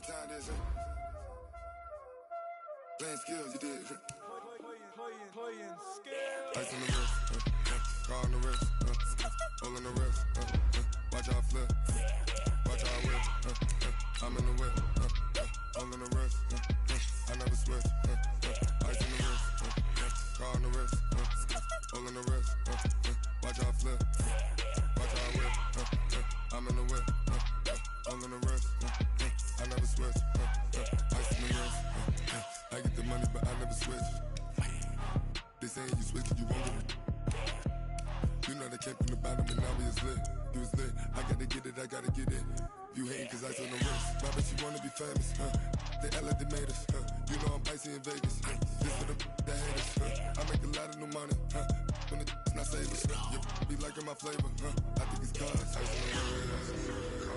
time this, playing skills, you did. Playing skills. Ice on the wrist, car on the wrist, all on the wrist, watch how I flip, watch how I whip, I'm in the whip, all on the wrist, I never switch, ice on the wrist, car on the wrist, all on the wrist, watch how I flip, watch how I whip, I'm in the whip, all on the wrist, I never switch, ice on the wrist, I get the money but I never switch. They saying you switching, you won't get it. You know they came from the bottom and now we is lit. You was lit, I gotta get it, I gotta get it. You hating cause ice on the wrist. Why bet you wanna be famous, They act like they made us, You know I'm icy in Vegas, This for the that hate us, I make a lot of new money, When it's not savers, You be liking my flavor, I think it's cause ice on the wrist,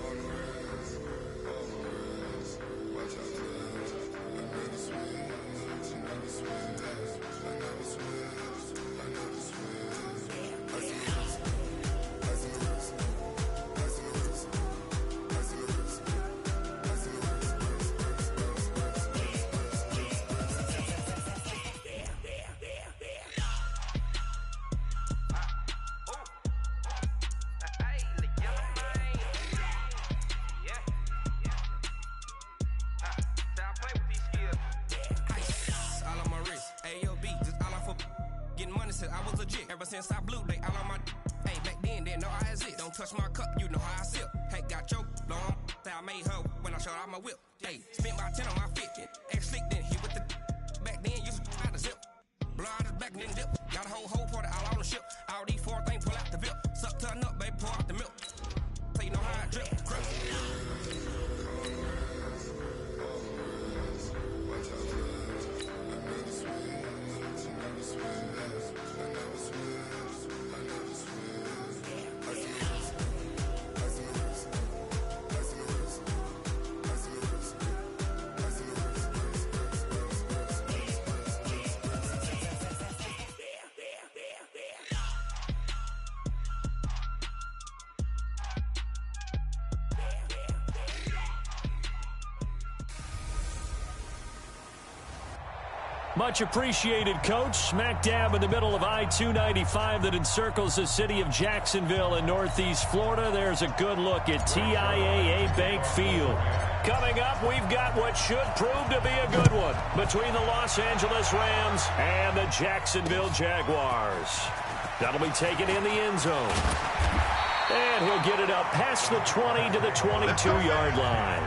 on the wrist, on the wrist. Watch out for this, I never switch, I never switch. I never switch, I never switch. Ice in the wrist, ice in the wrist, ice in the wrist, ice in the wrist, ice in the wrist, I was legit. Ever since I blew, they all on my hey, back then, didn't know I exist. Don't touch my cup, you know how I sip. Hey, got choked, long. Say I made her when I showed out my whip. Hey, spent my 10 on my fit. Ex-slick, then hit with the back then, used to try to zip. Blow out his back and then dip. Got a whole party all on the ship. All these four things, pull out the VIP. Suck turn up, baby, pour out the milk. So you know how I drip. Crap. Much appreciated, Coach. Smack dab in the middle of I-295 that encircles the city of Jacksonville in Northeast Florida. There's a good look at TIAA Bank Field. Coming up, we've got what should prove to be a good one between the Los Angeles Rams and the Jacksonville Jaguars. That'll be taken in the end zone. And he'll get it up past the 20 to the 22-yard line.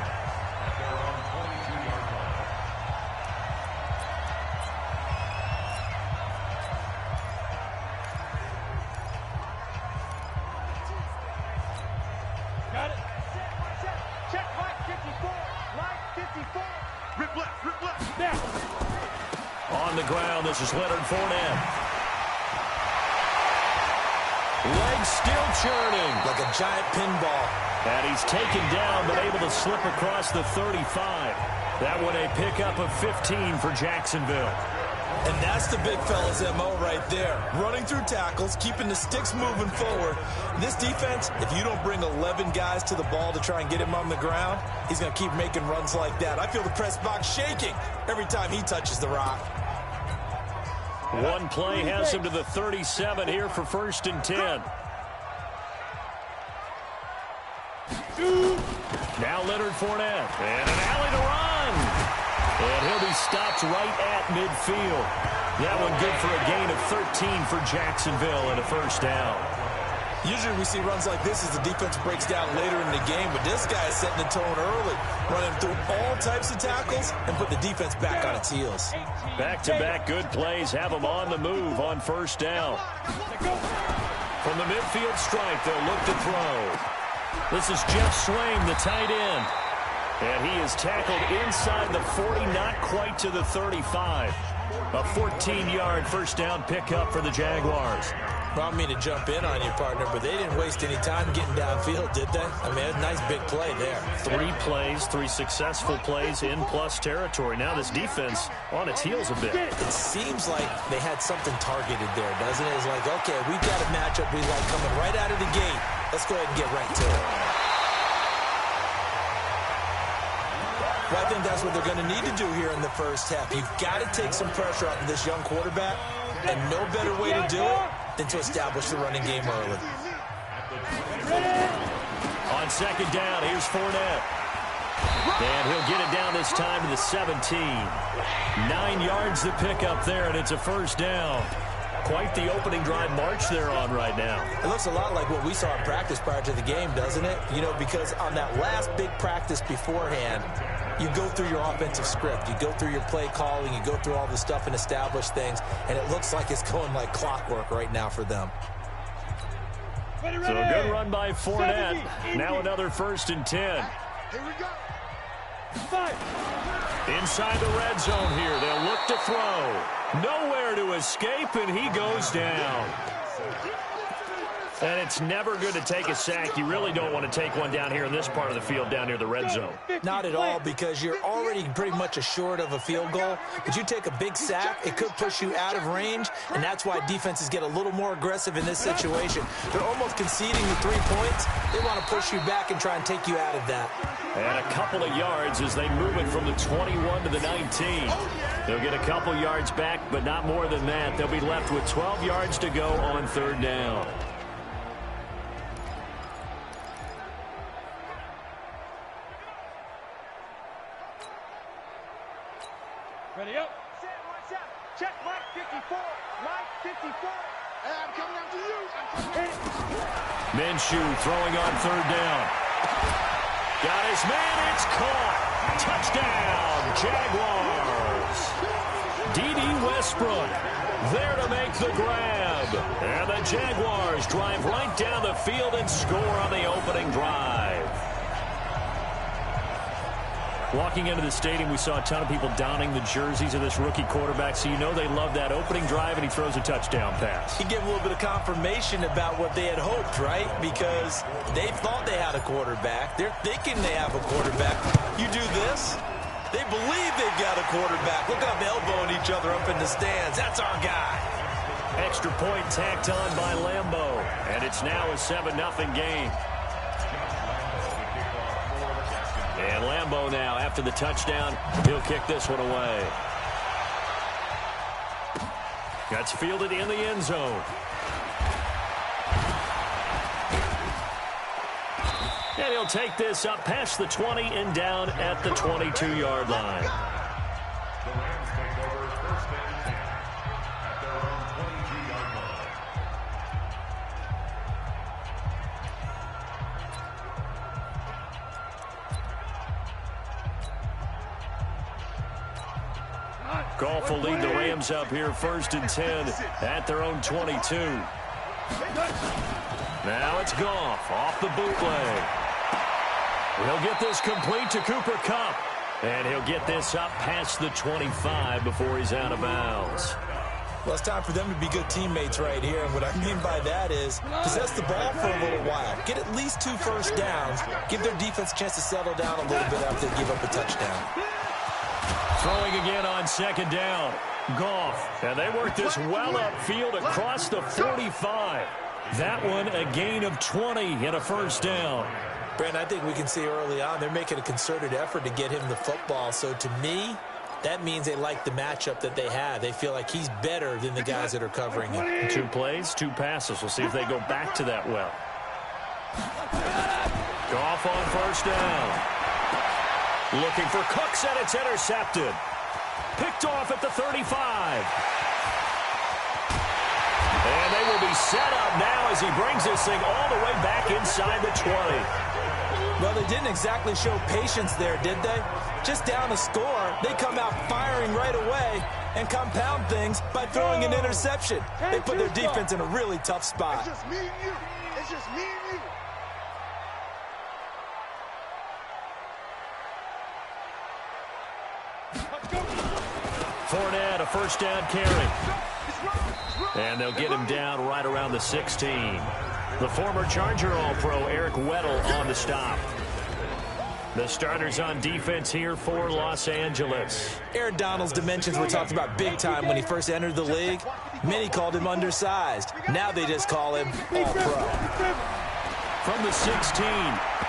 On the ground, this is Leonard Fournette. Legs still churning. Like a giant pinball. And he's taken down, but able to slip across the 35. That one a pickup of 15 for Jacksonville. And that's the big fella's MO right there. Running through tackles, keeping the sticks moving forward. This defense, if you don't bring 11 guys to the ball to try and get him on the ground, he's going to keep making runs like that. I feel the press box shaking every time he touches the rock. One play has him to the 37 here for 1st and 10. Now Leonard Fournette. And an alley to run. And he'll be stopped right at midfield. That one good for a gain of 13 for Jacksonville and a 1st down. Usually we see runs like this as the defense breaks down later in the game, but this guy is setting the tone early, running through all types of tackles and put the defense back on its heels. Back-to-back good plays have them on the move on 1st down. From the midfield stripe, they'll look to throw. This is Jeff Swaim, the tight end. And he is tackled inside the 40, not quite to the 35. A 14-yard 1st down pickup for the Jaguars. Well, I don't mean to jump in on you, partner, but they didn't waste any time getting downfield, did they? I mean, a nice big play there. 3 plays, 3 successful plays in plus territory. Now this defense on its heels a bit. It seems like they had something targeted there, doesn't it? It's like, okay, we've got a matchup we like coming right out of the gate. Let's go ahead and get right to it. Well, I think that's what they're going to need to do here in the first half. You've got to take some pressure off of this young quarterback, and no better way to do it than to establish the running game early. On second down, here's Fournette. And he'll get it down this time to the 17. 9 yards to pick up there, and it's a first down. Quite the opening drive march they're on right now. It looks a lot like what we saw in practice prior to the game, doesn't it? You know, because on that last big practice beforehand, you go through your offensive script. You go through your play calling. You go through all the stuff and establish things. And it looks like it's going like clockwork right now for them. So a good run by Fournette. Now another 1st and 10. Here we go. Inside the red zone here. They'll look to throw. Nowhere to escape, and he goes down. And it's never good to take a sack. You really don't want to take one down here in this part of the field down near the red zone. Not at all, because you're already pretty much assured of a field goal. But you take a big sack, it could push you out of range, and that's why defenses get a little more aggressive in this situation. They're almost conceding the 3 points. They want to push you back and try and take you out of that. And a couple of yards as they move it from the 21 to the 19. They'll get a couple yards back, but not more than that. They'll be left with 12 yards to go on 3rd down. Ready up. Set, watch out. Check Mike 54. Mike 54. Hey, I'm coming after you. Minshew throwing on 3rd down. Got his man. It's caught. Touchdown, Jaguars. D.D. Westbrook there to make the grab. And the Jaguars drive right down the field and score on the opening drive. Walking into the stadium, we saw a ton of people donning the jerseys of this rookie quarterback, so you know they love that opening drive, and he throws a touchdown pass. He gave a little bit of confirmation about what they had hoped, right? Because they thought they had a quarterback. They're thinking they have a quarterback. You do this, they believe they've got a quarterback. Look up, elbowing each other up in the stands. That's our guy. Extra point tacked on by Lambeau, and it's now a 7-0 game. And Lambeau now, after the touchdown, he'll kick this one away. That's fielded in the end zone. And he'll take this up past the 20 and down at the 22-yard line. Goff will lead the Rams up here 1st and 10 at their own 22. Now it's Goff off the bootleg. He'll get this complete to Cooper Kupp. And he'll get this up past the 25 before he's out of bounds. Well, it's time for them to be good teammates right here. And what I mean by that is possess the ball for a little while. Get at least 2 first downs. Give their defense a chance to settle down a little bit after they give up a touchdown. Throwing again on 2nd down. Goff. And they work this well upfield across the 45. That one a gain of 20 and a first down. Brent, I think we can see early on they're making a concerted effort to get him the football. So to me, that means they like the matchup that they have. They feel like he's better than the guys that are covering him. 2 plays, 2 passes. We'll see if they go back to that well. Goff on first down. Looking for Cooks, and it's intercepted. Picked off at the 35. And they will be set up now as he brings this thing all the way back inside the 20. Well, they didn't exactly show patience there, did they? Just down a score, they come out firing right away and compound things by throwing an interception. They put their defense in a really tough spot. It's just me and you. It's just me and you. Fournette, a first down carry. And they'll get him down right around the 16. The former Charger All-Pro Eric Weddle on the stop. The starters on defense here for Los Angeles. Aaron Donald's dimensions were talked about big time when he first entered the league. Many called him undersized. Now they just call him All-Pro. From the 16,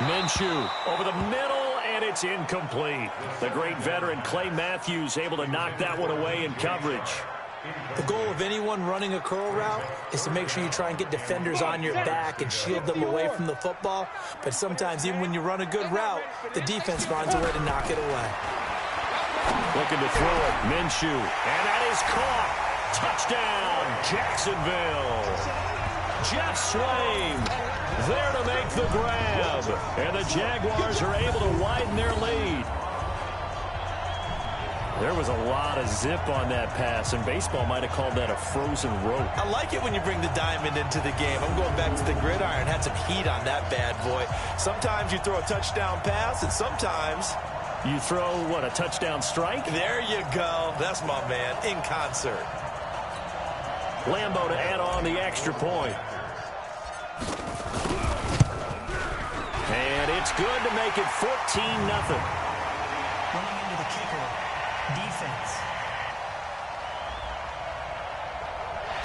Minshew over the middle, And it's incomplete. The great veteran Clay Matthews able to knock that one away in coverage. The goal of anyone running a curl route is to make sure you try and get defenders on your back and shield them away from the football. But sometimes, even when you run a good route, the defense finds a way to knock it away. Looking to throw it, Minshew. And that is caught. Touchdown, Jacksonville. Jeff Swain there to make the grab. And the Jaguars are able to widen their lead. There was a lot of zip on that pass, and baseball might have called that a frozen rope. I like it when you bring the diamond into the game. I'm going back to the gridiron. Had some heat on that bad boy. Sometimes you throw a touchdown pass, and sometimes you throw, what, a touchdown strike? There you go. That's my man, in concert. Lambeau to add on the extra point. And it's good to make it 14-0. Running into the kicker. Defense.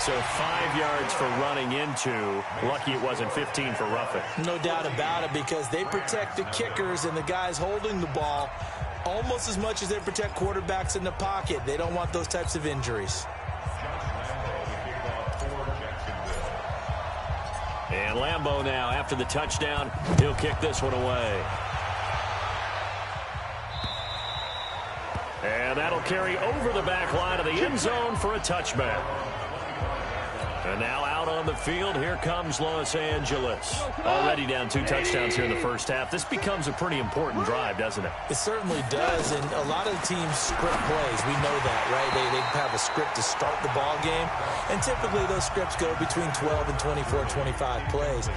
So 5 yards for running into. Lucky it wasn't 15 for roughing. No doubt about it, because they protect the kickers and the guys holding the ball almost as much as they protect quarterbacks in the pocket. They don't want those types of injuries. And Lambeau now, after the touchdown, he'll kick this one away. And that'll carry over the back line of the end zone for a touchback. And now out on the field, here comes Los Angeles. Already down 2 touchdowns here in the first half. This becomes a pretty important drive, doesn't it? It certainly does, and a lot of the teams script plays. We know that, right? They have a script to start the ball game, and typically those scripts go between 12 and 24, 25 plays.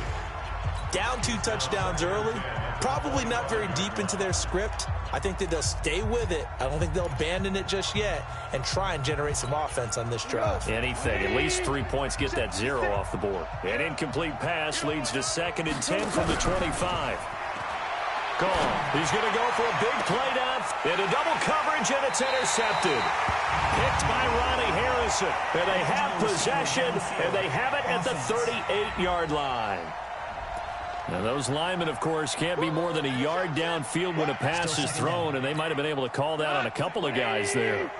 Down 2 touchdowns early, probably not very deep into their script. I think that they'll stay with it. I don't think they'll abandon it just yet and try and generate some offense on this drive. Anything. At least 3 points get that 0 off the board. An incomplete pass leads to 2nd and 10 from the 25. Gone. He's going to go for a big play down into double coverage, and it's intercepted. Picked by Ronnie Harrison. And they have possession, and they have it at the 38-yard line. Now, those linemen, of course, can't be more than a yard downfield when a pass is thrown, and they might have been able to call that on a couple of guys there.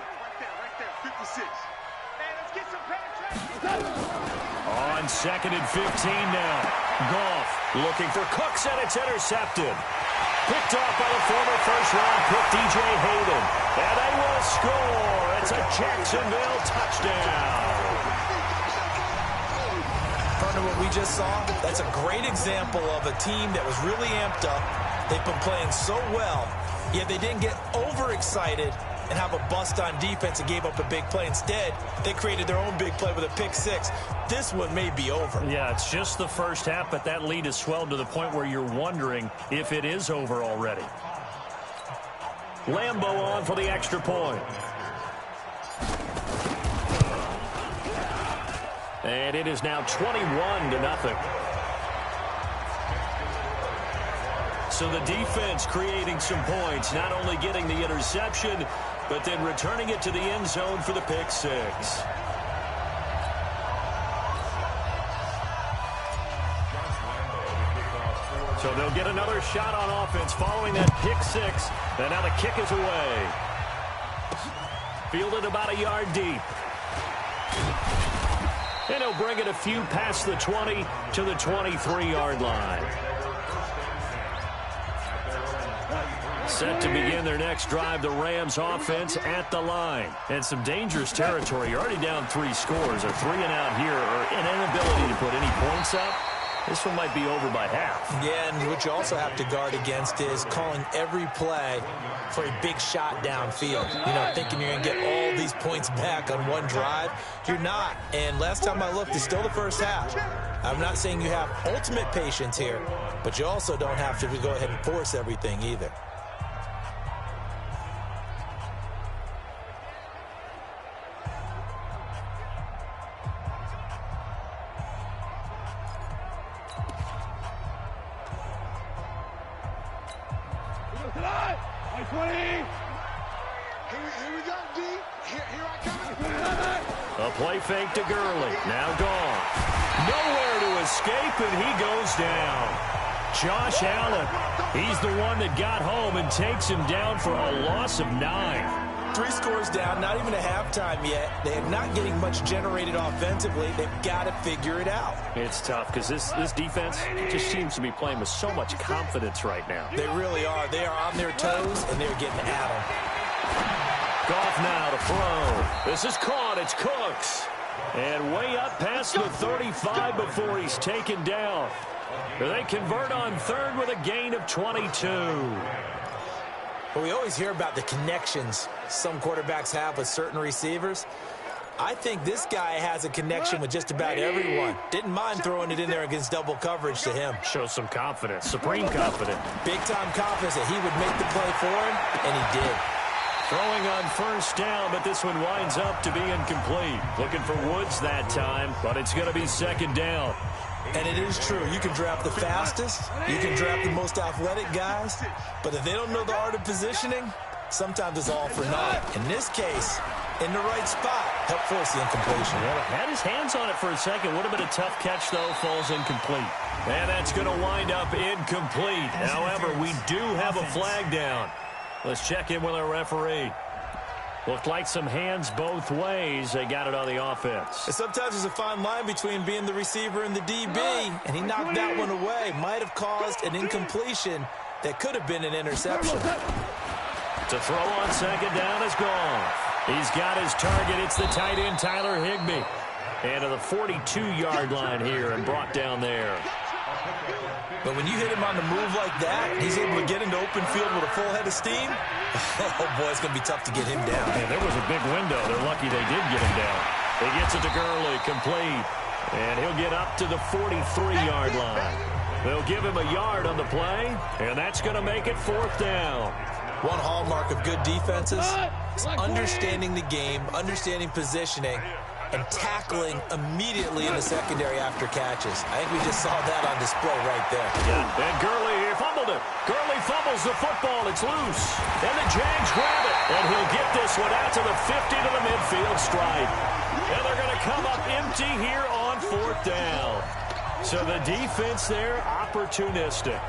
On 2nd and 15 now. Goff looking for Cooks, and it's intercepted. Picked off by the former first-round pick, DJ Hayden. And they will score. It's a Jacksonville touchdown. Partner, what we just saw, that's a great example of a team that was really amped up. They've been playing so well, yet they didn't get overexcited and have a bust on defense and gave up a big play. Instead, they created their own big play with a pick 6. This one may be over. Yeah, it's just the first half, but that lead has swelled to the point where you're wondering if it is over already. Lambeau on for the extra point. And it is now 21-0. So the defense creating some points, not only getting the interception, but then returning it to the end zone for the pick 6. So they'll get another shot on offense following that pick 6. And now the kick is away. Fielded about a yard deep. And he'll bring it a few past the 20 to the 23-yard line. Set to begin their next drive, the Rams offense at the line. And some dangerous territory. You're already down 3 scores. A 3-and-out here, or an inability to put any points up. This one might be over by half. Yeah, and what you also have to guard against is calling every play for a big shot downfield. You know, thinking you're going to get all these points back on one drive. You're not. And last time I looked, it's still the first half. I'm not saying you have ultimate patience here, but you also don't have to go ahead and force everything either. A play fake to Gurley. Now gone. Nowhere to escape, and he goes down. Josh Allen He's the one that got home and takes him down for a loss of 9. 3 scores down, not even a halftime yet. They are not getting much generated offensively. They've got to figure it out. It's tough because this defense just seems to be playing with so much confidence right now. They really are. They are on their toes, and they're getting at them. Goff now to throw. This is caught. It's Cooks. And way up past the 35 before he's taken down. They convert on third with a gain of 22. Well, we always hear about the connections some quarterbacks have with certain receivers. I think this guy has a connection with just about everyone. Didn't mind throwing it in there against double coverage to him. Shows some confidence, supreme confidence. Big-time confidence that he would make the play for him, and he did. Throwing on first down, but this one winds up to be incomplete. Looking for Woods that time, but it's going to be second down. And it is true. You can draft the fastest. You can draft the most athletic guys. But if they don't know the art of positioning, sometimes it's all for naught. In this case, in the right spot, help force the incompletion. Yeah, had his hands on it for a second. Would have been a tough catch, though. Falls incomplete. And that's going to wind up incomplete. However, we do have a flag down. Let's check in with our referee. Looked like some hands both ways. They got it on the offense. And sometimes there's a fine line between being the receiver and the DB, and he knocked that one away. Might have caused an incompletion that could have been an interception. To throw on second down is gone. He's got his target. It's the tight end, Tyler Higbee. And to the 42-yard line here and brought down there. But when you hit him on the move like that, he's able to get into open field with a full head of steam. Oh, boy, it's going to be tough to get him down. Man, there was a big window. They're lucky they did get him down. He gets it to Gurley, complete. And he'll get up to the 43-yard line. They'll give him a yard on the play, and that's going to make it fourth down. One hallmark of good defenses is understanding the game, understanding positioning, and tackling immediately in the secondary after catches. I think we just saw that on display right there. Yeah, and Gurley here fumbled it. Gurley fumbles the football. It's loose. And the Jags grab it. And he'll get this one out to the 50 to the midfield stripe. And they're going to come up empty here on fourth down. So the defense there, opportunistic.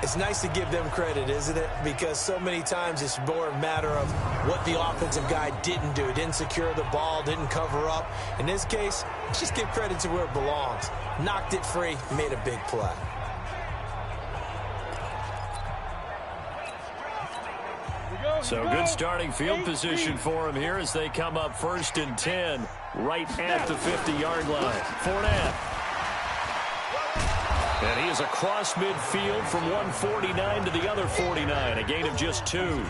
It's nice to give them credit, isn't it? Because so many times it's more a matter of what the offensive guy didn't do. Didn't secure the ball, didn't cover up. In this case, let's just give credit to where it belongs. Knocked it free, made a big play. So good starting field position for him here as they come up first and 10 right at the 50-yard line. Fournette. And he is across midfield from one 49 to the other 49, a gain of just 2.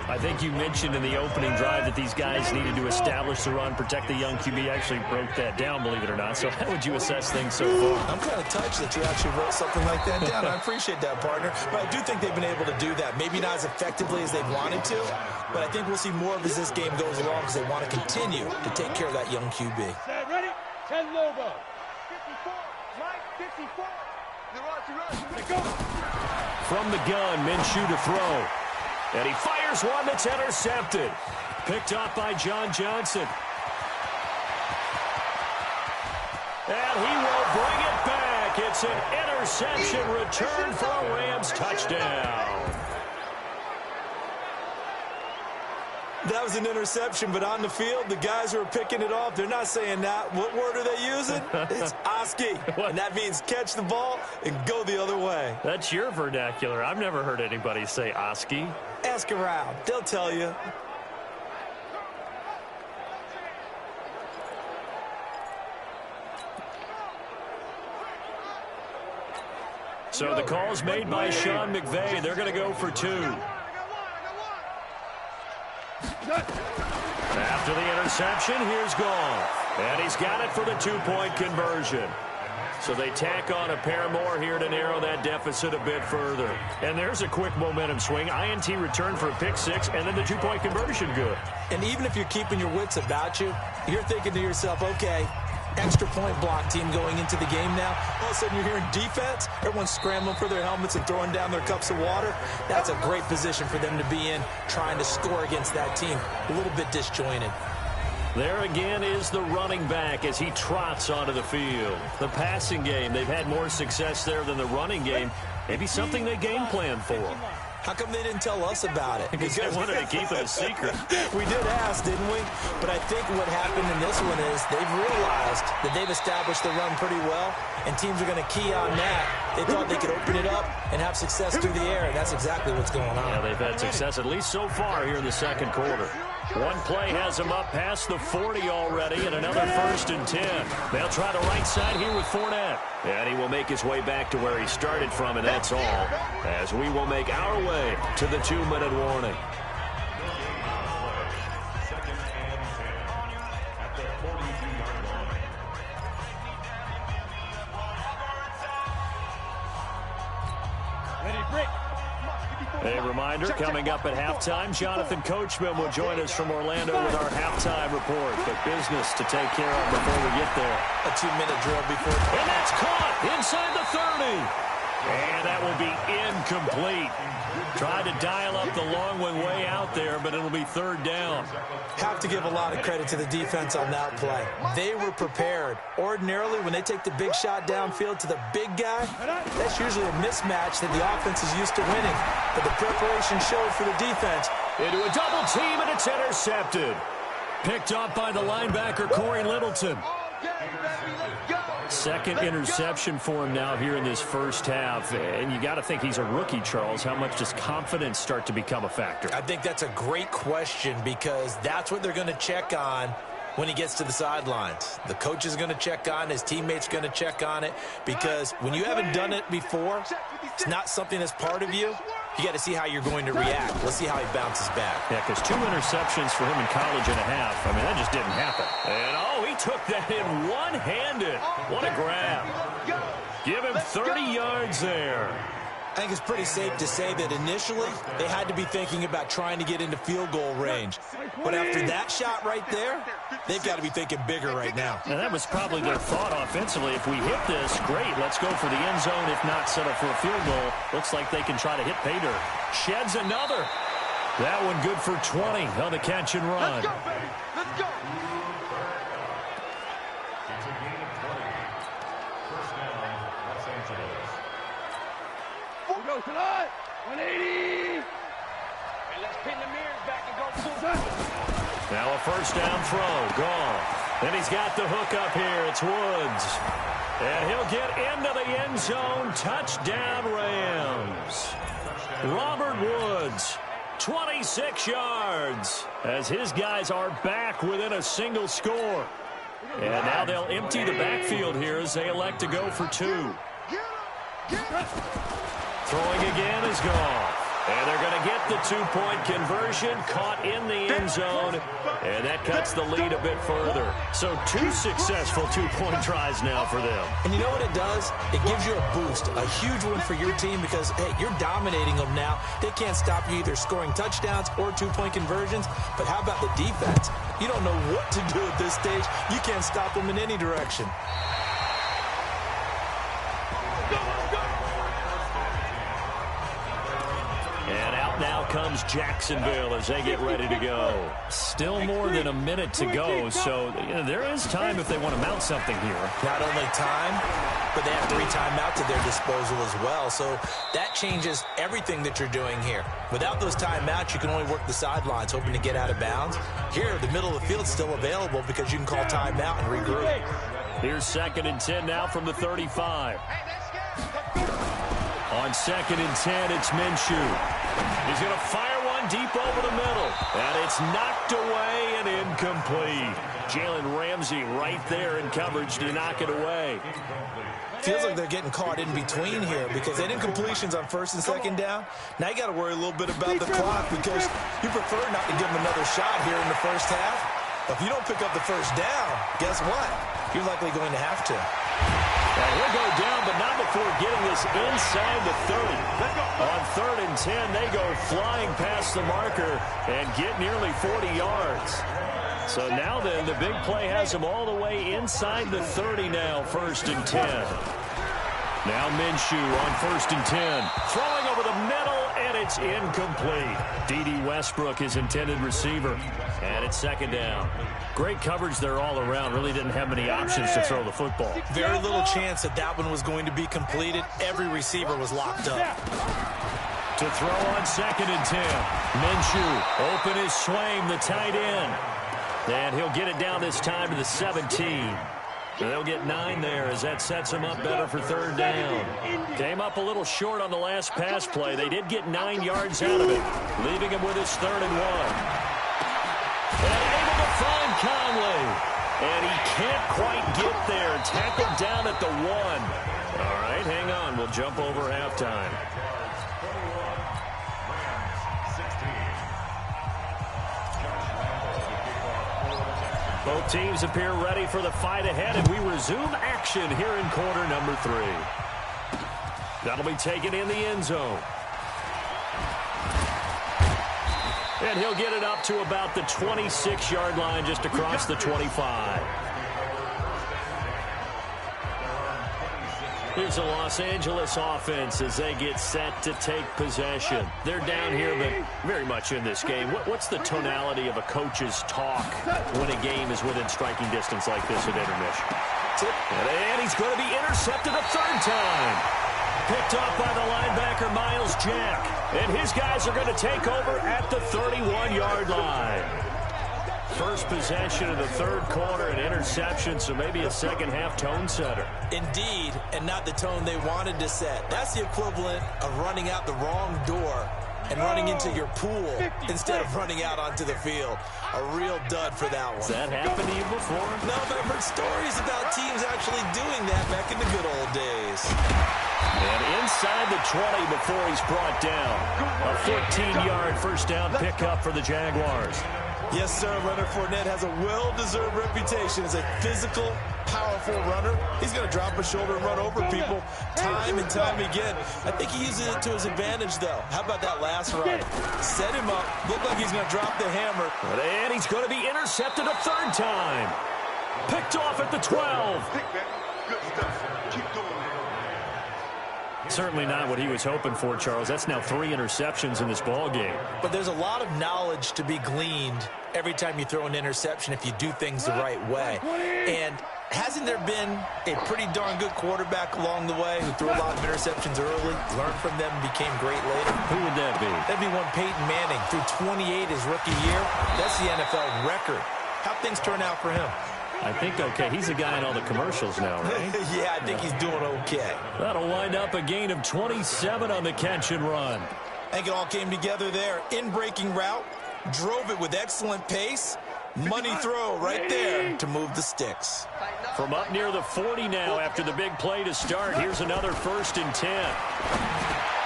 I think you mentioned in the opening drive that these guys needed to establish the run, protect the young QB. Actually broke that down, believe it or not. So how would you assess things so far? I'm kind of touched that you actually wrote something like that down. I appreciate that, partner. But I do think they've been able to do that. Maybe not as effectively as they've wanted to, but I think we'll see more of as this game goes along because they want to continue to take care of that young QB. Ready? 10 Lobo. 54. Mike, 54. From the gun, Minshew to throw. And he fires one that's intercepted. Picked up by John Johnson. And he will bring it back. It's an interception return for a Rams touchdown. That was an interception, but on the field, the guys who are picking it off, they're not saying that. What word are they using? It's Oski, and that means catch the ball and go the other way. That's your vernacular. I've never heard anybody say Oski. Ask around. They'll tell you. So the call's made by Sean McVay. They're going to go for 2. After the interception, here's Goff. And he's got it for the 2-point conversion. So they tack on a pair more here to narrow that deficit a bit further. And there's a quick momentum swing. INT return for a pick 6, and then the 2-point conversion good. And even if you're keeping your wits about you, you're thinking to yourself, okay, extra point block team going into the game now. All of a sudden you're hearing defense. Everyone's scrambling for their helmets and throwing down their cups of water. That's a great position for them to be in, trying to score against that team. A little bit disjointed. There again is the running back as he trots onto the field. The passing game, they've had more success there than the running game. Maybe something they game plan for. How come they didn't tell us about it? Because they wanted to keep it a secret. We did ask, didn't we? But I think what happened in this one is they've realized that they've established the run pretty well, and teams are going to key on that. They thought they could open it up and have success through the air, and that's exactly what's going on. Yeah, they've had success at least so far here in the second quarter. One play has them up past the 40 already, and another 1st and 10. They'll try the right side here with Fournette. And he will make his way back to where he started from, and that's all, as we will make our way to the 2-minute warning. A reminder, coming up at halftime, Jonathan Coachman will join us from Orlando with our halftime report. But business to take care of before we get there. A 2-minute drill before. And that's caught inside the 30. And that will be incomplete. Tried to dial up the long one way out there, but it'll be 3rd down. Have to give a lot of credit to the defense on that play. They were prepared. Ordinarily, when they take the big shot downfield to the big guy, that's usually a mismatch that the offense is used to winning. But the preparation showed for the defense. Into a double team, and it's intercepted. Picked off by the linebacker, Corey Littleton. Second interception for him now here in this first half. And you got to think he's a rookie, Charles. How much does confidence start to become a factor? I think that's a great question because that's what they're going to check on when he gets to the sidelines. The coach is going to check on, his teammates going to check on it, because when you haven't done it before, it's not something that's part of you. You got to see how you're going to react. Let's see how he bounces back. Yeah, because 2 interceptions for him in college and a half. I mean, that just didn't happen. And, he took that in one-handed. What a grab. Give him 30 yards there. I think it's pretty safe to say that initially they had to be thinking about trying to get into field goal range. But after that shot right there, they've got to be thinking bigger right now. And that was probably their thought offensively. If we hit this, great. Let's go for the end zone. If not, set up for a field goal. Looks like they can try to hit pay dirt. Sheds another. That one good for 20 on the catch and run. Let's go, baby. Let's go. We go tonight. 180. And let's pin the mirrors back and go full. Now a first down throw. Gone. And he's got the hook up here. It's Woods. And he'll get into the end zone. Touchdown, Rams. Robert Woods, 26 yards, as his guys are back within a single score. And now they'll empty the backfield here as they elect to go for 2. Throwing again is gone. And they're going to get the 2-point conversion, caught in the end zone, and that cuts the lead a bit further. So 2 successful 2-point tries now for them. And you know what it does? It gives you a boost, a huge one for your team because, hey, you're dominating them now. They can't stop you either scoring touchdowns or 2-point conversions. But how about the defense? You don't know what to do at this stage. You can't stop them in any direction. Now comes Jacksonville as they get ready to go. Still more than a minute to go, so there is time if they want to mount something here. Not only time, but they have 3 timeouts at their disposal as well, so that changes everything that you're doing here. Without those timeouts, you can only work the sidelines, hoping to get out of bounds. Here, the middle of the field is still available because you can call timeout and regroup. Here's 2nd and 10 now from the 35. On 2nd and 10, it's Minshew. He's going to fire one deep over the middle. And it's knocked away and incomplete. Jalen Ramsey right there in coverage to knock it away. Feels like they're getting caught in between here because they did incompletions on 1st and 2nd down. Now you got to worry a little bit about the clock because you prefer not to give them another shot here in the first half. If you don't pick up the first down, guess what? You're likely going to have to. Well, he'll go down, but not before getting this inside the 30. On 3rd and 10, they go flying past the marker and get nearly 40 yards. So now then, the big play has them all the way inside the 30 now, 1st and 10. Now Minshew on 1st and 10. Throwing over the middle, and it's It's incomplete. D.D. Westbrook is intended receiver. And it's second down. Great coverage there all around. Really didn't have many options to throw the football. Very little chance that that one was going to be completed. Every receiver was locked up. To throw on 2nd and 10. Minshew, open is Swaim, the tight end. And he'll get it down this time to the 17. They'll get 9 there as that sets them up better for 3rd down. Came up a little short on the last pass play. They did get 9 yards out of it, leaving him with his 3rd and 1. And able to find Conley. And he can't quite get there. Tackled down at the 1. All right, hang on. We'll jump over halftime. Both teams appear ready for the fight ahead, and we resume action here in quarter number 3. That'll be taken in the end zone. And he'll get it up to about the 26-yard line, just across the 25. Here's the Los Angeles offense as they get set to take possession. They're down here, but very much in this game. What's the tonality of a coach's talk when a game is within striking distance like this at intermission? And he's going to be intercepted a 3rd time. Picked off by the linebacker, Miles Jack. And his guys are going to take over at the 31-yard line. First possession of the 3rd quarter, an interception, so maybe a second-half tone setter. Indeed, and not the tone they wanted to set. That's the equivalent of running out the wrong door and running into your pool instead of running out onto the field. A real dud for that one. Has that happened to you before? No, but I've heard stories about teams actually doing that back in the good old days. And inside the 20 before he's brought down. A 14-yard first down pickup for the Jaguars. Yes, sir. Leonard Fournette has a well-deserved reputation as a physical, powerful runner. He's going to drop a shoulder and run over people time and time again. I think he uses it to his advantage, though. How about that last run? Set him up. Looked like he's going to drop the hammer. And he's going to be intercepted a 3rd time. Picked off at the 12. Good stuff. Keep doing it. Certainly not what he was hoping for, Charles. That's now 3 interceptions in this ball game. But there's a lot of knowledge to be gleaned every time you throw an interception if you do things the right way. And hasn't there been a pretty darn good quarterback along the way who threw a lot of interceptions early, learned from them, and became great later? Who would that be? That'd be one Peyton Manning. Threw 28 his rookie year. That's the NFL record. How'd things turn out for him? I think okay. He's a guy in all the commercials now, right? Yeah, I think he's doing okay. That'll wind up a gain of 27 on the catch and run. I think it all came together there. In-breaking route, drove it with excellent pace. Money throw right there to move the sticks. From up near the 40 now after the big play to start. Here's another 1st and 10.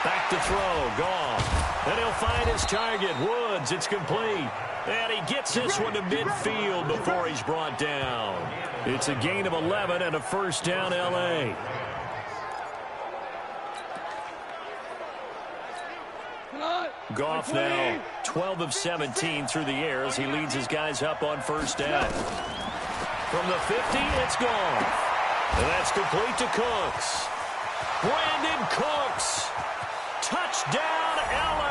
Back to throw. Gone. Then he'll find his target. Woods. It's complete. And he gets this one to midfield before he's brought down. It's a gain of 11 and a first down, L.A. Goff now 12 of 17 through the air as he leads his guys up on first down. From the 50, it's Goff. And that's complete to Cooks. Brandon Cooks. Touchdown, L.A.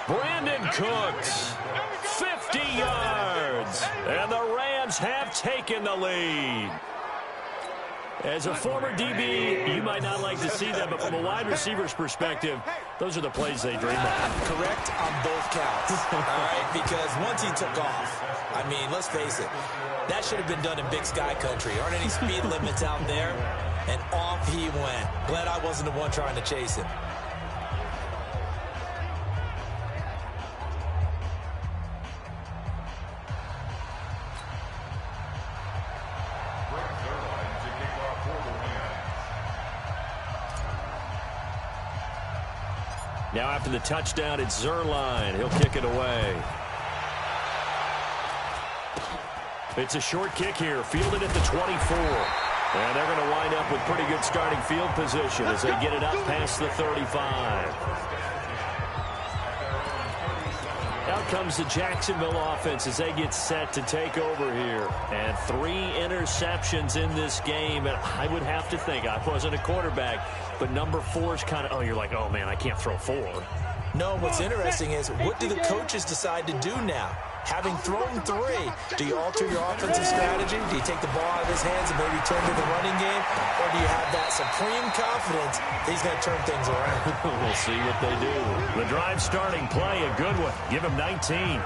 Brandon Cooks, 50 yards, and the Rams have taken the lead. As a former DB, you might not like to see that, but from a wide receiver's perspective, those are the plays they dream of. Correct on both counts, all right, because once he took off, I mean, let's face it, that should have been done in Big Sky country. Aren't any speed limits out there? And off he went. Glad I wasn't the one trying to chase him. Now after the touchdown, it's Zuerlein. He'll kick it away. It's a short kick here, fielded at the 24. And they're going to wind up with pretty good starting field position as they get it up past the 35. Now comes the Jacksonville offense as they get set to take over here. And 3 interceptions in this game. And I would have to think, I wasn't a quarterback, but number 4 is kind of, oh, you're like, oh, man, I can't throw 4. No, what's interesting is, what do the coaches decide to do now? Having thrown 3, do you alter your offensive strategy? Do you take the ball out of his hands and maybe turn to the running game? Or do you have that supreme confidence that he's going to turn things around? We'll see what they do. The drive starting play, a good one. Give him 19.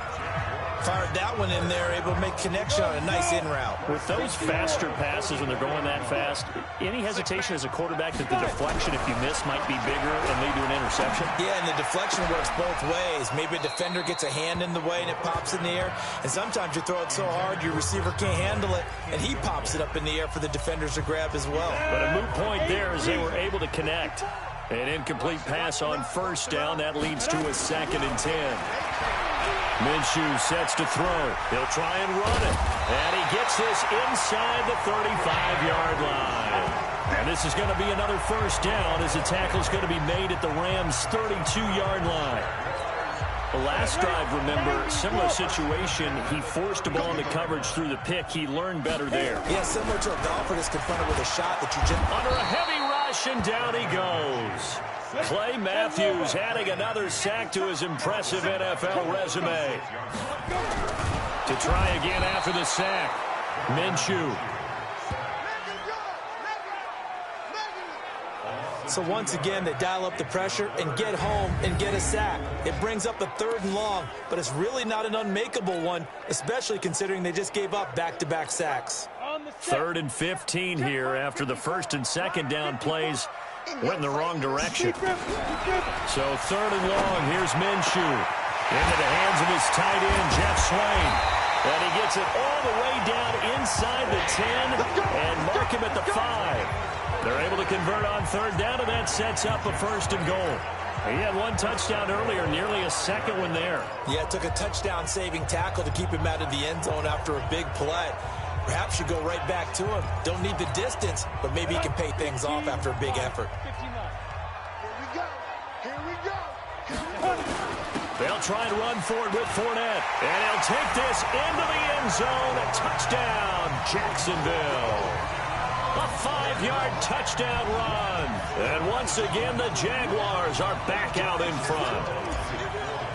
Fired that one in there, able to make connection on a nice in route. With those faster passes when they're going that fast, any hesitation as a quarterback that the deflection, if you miss, might be bigger and lead to an interception? Yeah, and the deflection works both ways. Maybe a defender gets a hand in the way and it pops in the air. And sometimes you throw it so hard your receiver can't handle it, and he pops it up in the air for the defenders to grab as well. But a moot point there as they were able to connect. An incomplete pass on first down. That leads to a 2nd and 10. Minshew sets to throw. He'll try and run it. And he gets this inside the 35-yard line. And this is going to be another first down as the tackle's going to be made at the Rams' 32-yard line. The last drive, remember, similar situation. He forced the ball into coverage through the pick. He learned better there. Yeah, similar to a golfer that's confronted with a shot that you just... Under a heavy rush, and down he goes. Clay Matthews adding another sack to his impressive NFL resume. To try again after the sack, Minshew. So once again, they dial up the pressure and get home and get a sack. It brings up a 3rd and long, but it's really not an unmakeable one, especially considering they just gave up back-to-back sacks. 3rd and 15 here after the 1st and 2nd down plays went in the wrong direction. So 3rd and long, here's Minshew. Into the hands of his tight end, Jeff Swain. And he gets it all the way down inside the 10 and mark him at the 5. They're able to convert on 3rd down, and that sets up a 1st and goal. He had 1 touchdown earlier, nearly a 2nd one there. Yeah, it took a touchdown-saving tackle to keep him out of the end zone after a big play. Perhaps you go right back to him. Don't need the distance, but maybe he can pay things off after a big effort. Here we go. They'll try and run forward with Fournette. And he'll take this into the end zone. A touchdown, Jacksonville. A 5-yard touchdown run. And once again, the Jaguars are back out in front.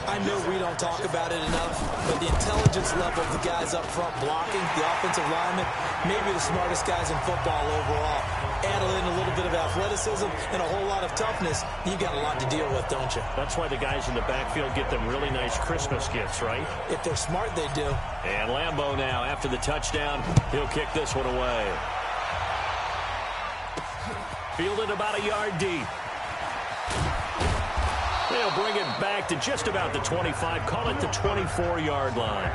I know we don't talk about it enough, but the intelligence level of the guys up front blocking, the offensive linemen, maybe the smartest guys in football overall. Add in a little bit of athleticism and a whole lot of toughness, you got a lot to deal with, don't you? That's why the guys in the backfield get them really nice Christmas gifts, right? If they're smart, they do. And Lambeau now, after the touchdown, he'll kick this one away. Fielded about a yard deep. They'll bring it back to just about the 25. Call it the 24-yard line.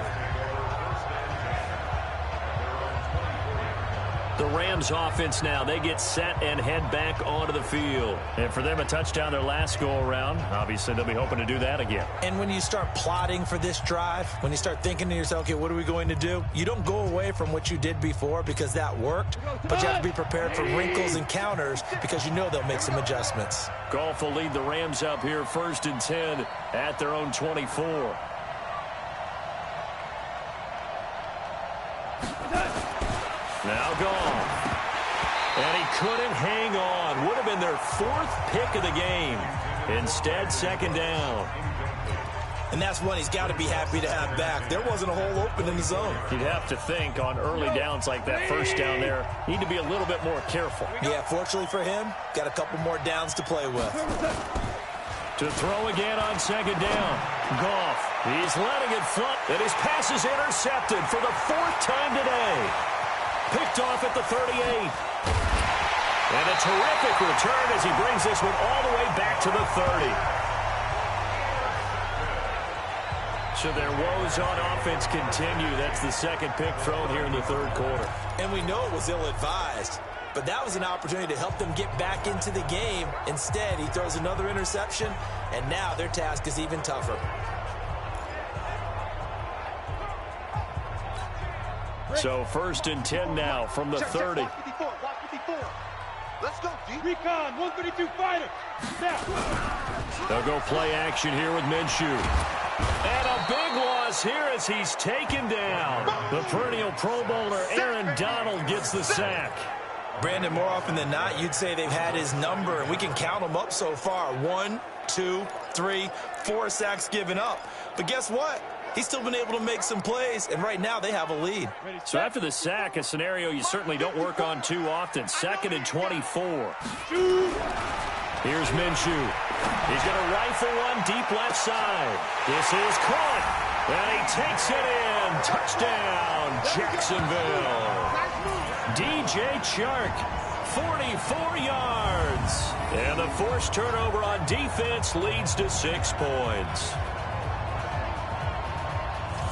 The Rams offense now, they get set and head back onto the field. And for them, a touchdown their last go-around. Obviously, they'll be hoping to do that again. And when you start plotting for this drive, when you start thinking to yourself, okay, what are we going to do? You don't go away from what you did before because that worked, but you have to be prepared for wrinkles and counters because you know they'll make some adjustments. Goff will lead the Rams up here 1st and 10 at their own 24. Now Goff. And he couldn't hang on. Would have been their 4th pick of the game. Instead, 2nd down. And that's one he's got to be happy to have back. There wasn't a hole open in the zone. You'd have to think on early downs like that 1st down there, need to be a little bit more careful. Yeah, fortunately for him, got a couple more downs to play with. To throw again on 2nd down. Goff, he's letting it fly. And his pass is intercepted for the 4th time today. Picked off at the 38. And a terrific return as he brings this one all the way back to the 30. So their woes on offense continue. That's the 2nd pick thrown here in the 3rd quarter. And we know it was ill-advised, but that was an opportunity to help them get back into the game. Instead, he throws another interception, and now their task is even tougher. So 1st and 10 now from the 30. Block 54. Let's go, D. Recon, 132 fighter. Now. They'll go play action here with Minshew. And a a big loss here as he's taken down. The perennial Pro Bowler Aaron Donald gets the sack. Brandon, more often than not, you'd say they've had his number, and we can count them up so far. 1, 2, 3, 4 sacks given up. But guess what? He's still been able to make some plays, and right now they have a lead. So after the sack, a scenario you certainly don't work on too often. 2nd and 24. Here's Minshew. He's going to rifle one deep left side. This is caught, and he takes it in. Touchdown, Jacksonville. DJ Chark, 44 yards. And the forced turnover on defense leads to 6 points.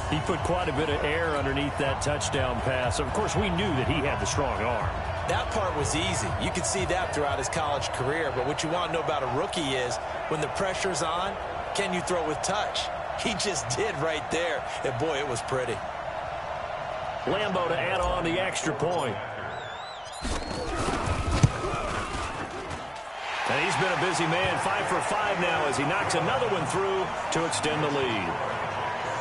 He put quite a bit of air underneath that touchdown pass. Of course, we knew that he had the strong arm. That part was easy. You could see that throughout his college career. But what you want to know about a rookie is when the pressure's on, can you throw with touch? He just did right there. And, boy, it was pretty. Lambo to add on the extra point. And he's been a busy man, 5 for 5 now as he knocks another one through to extend the lead.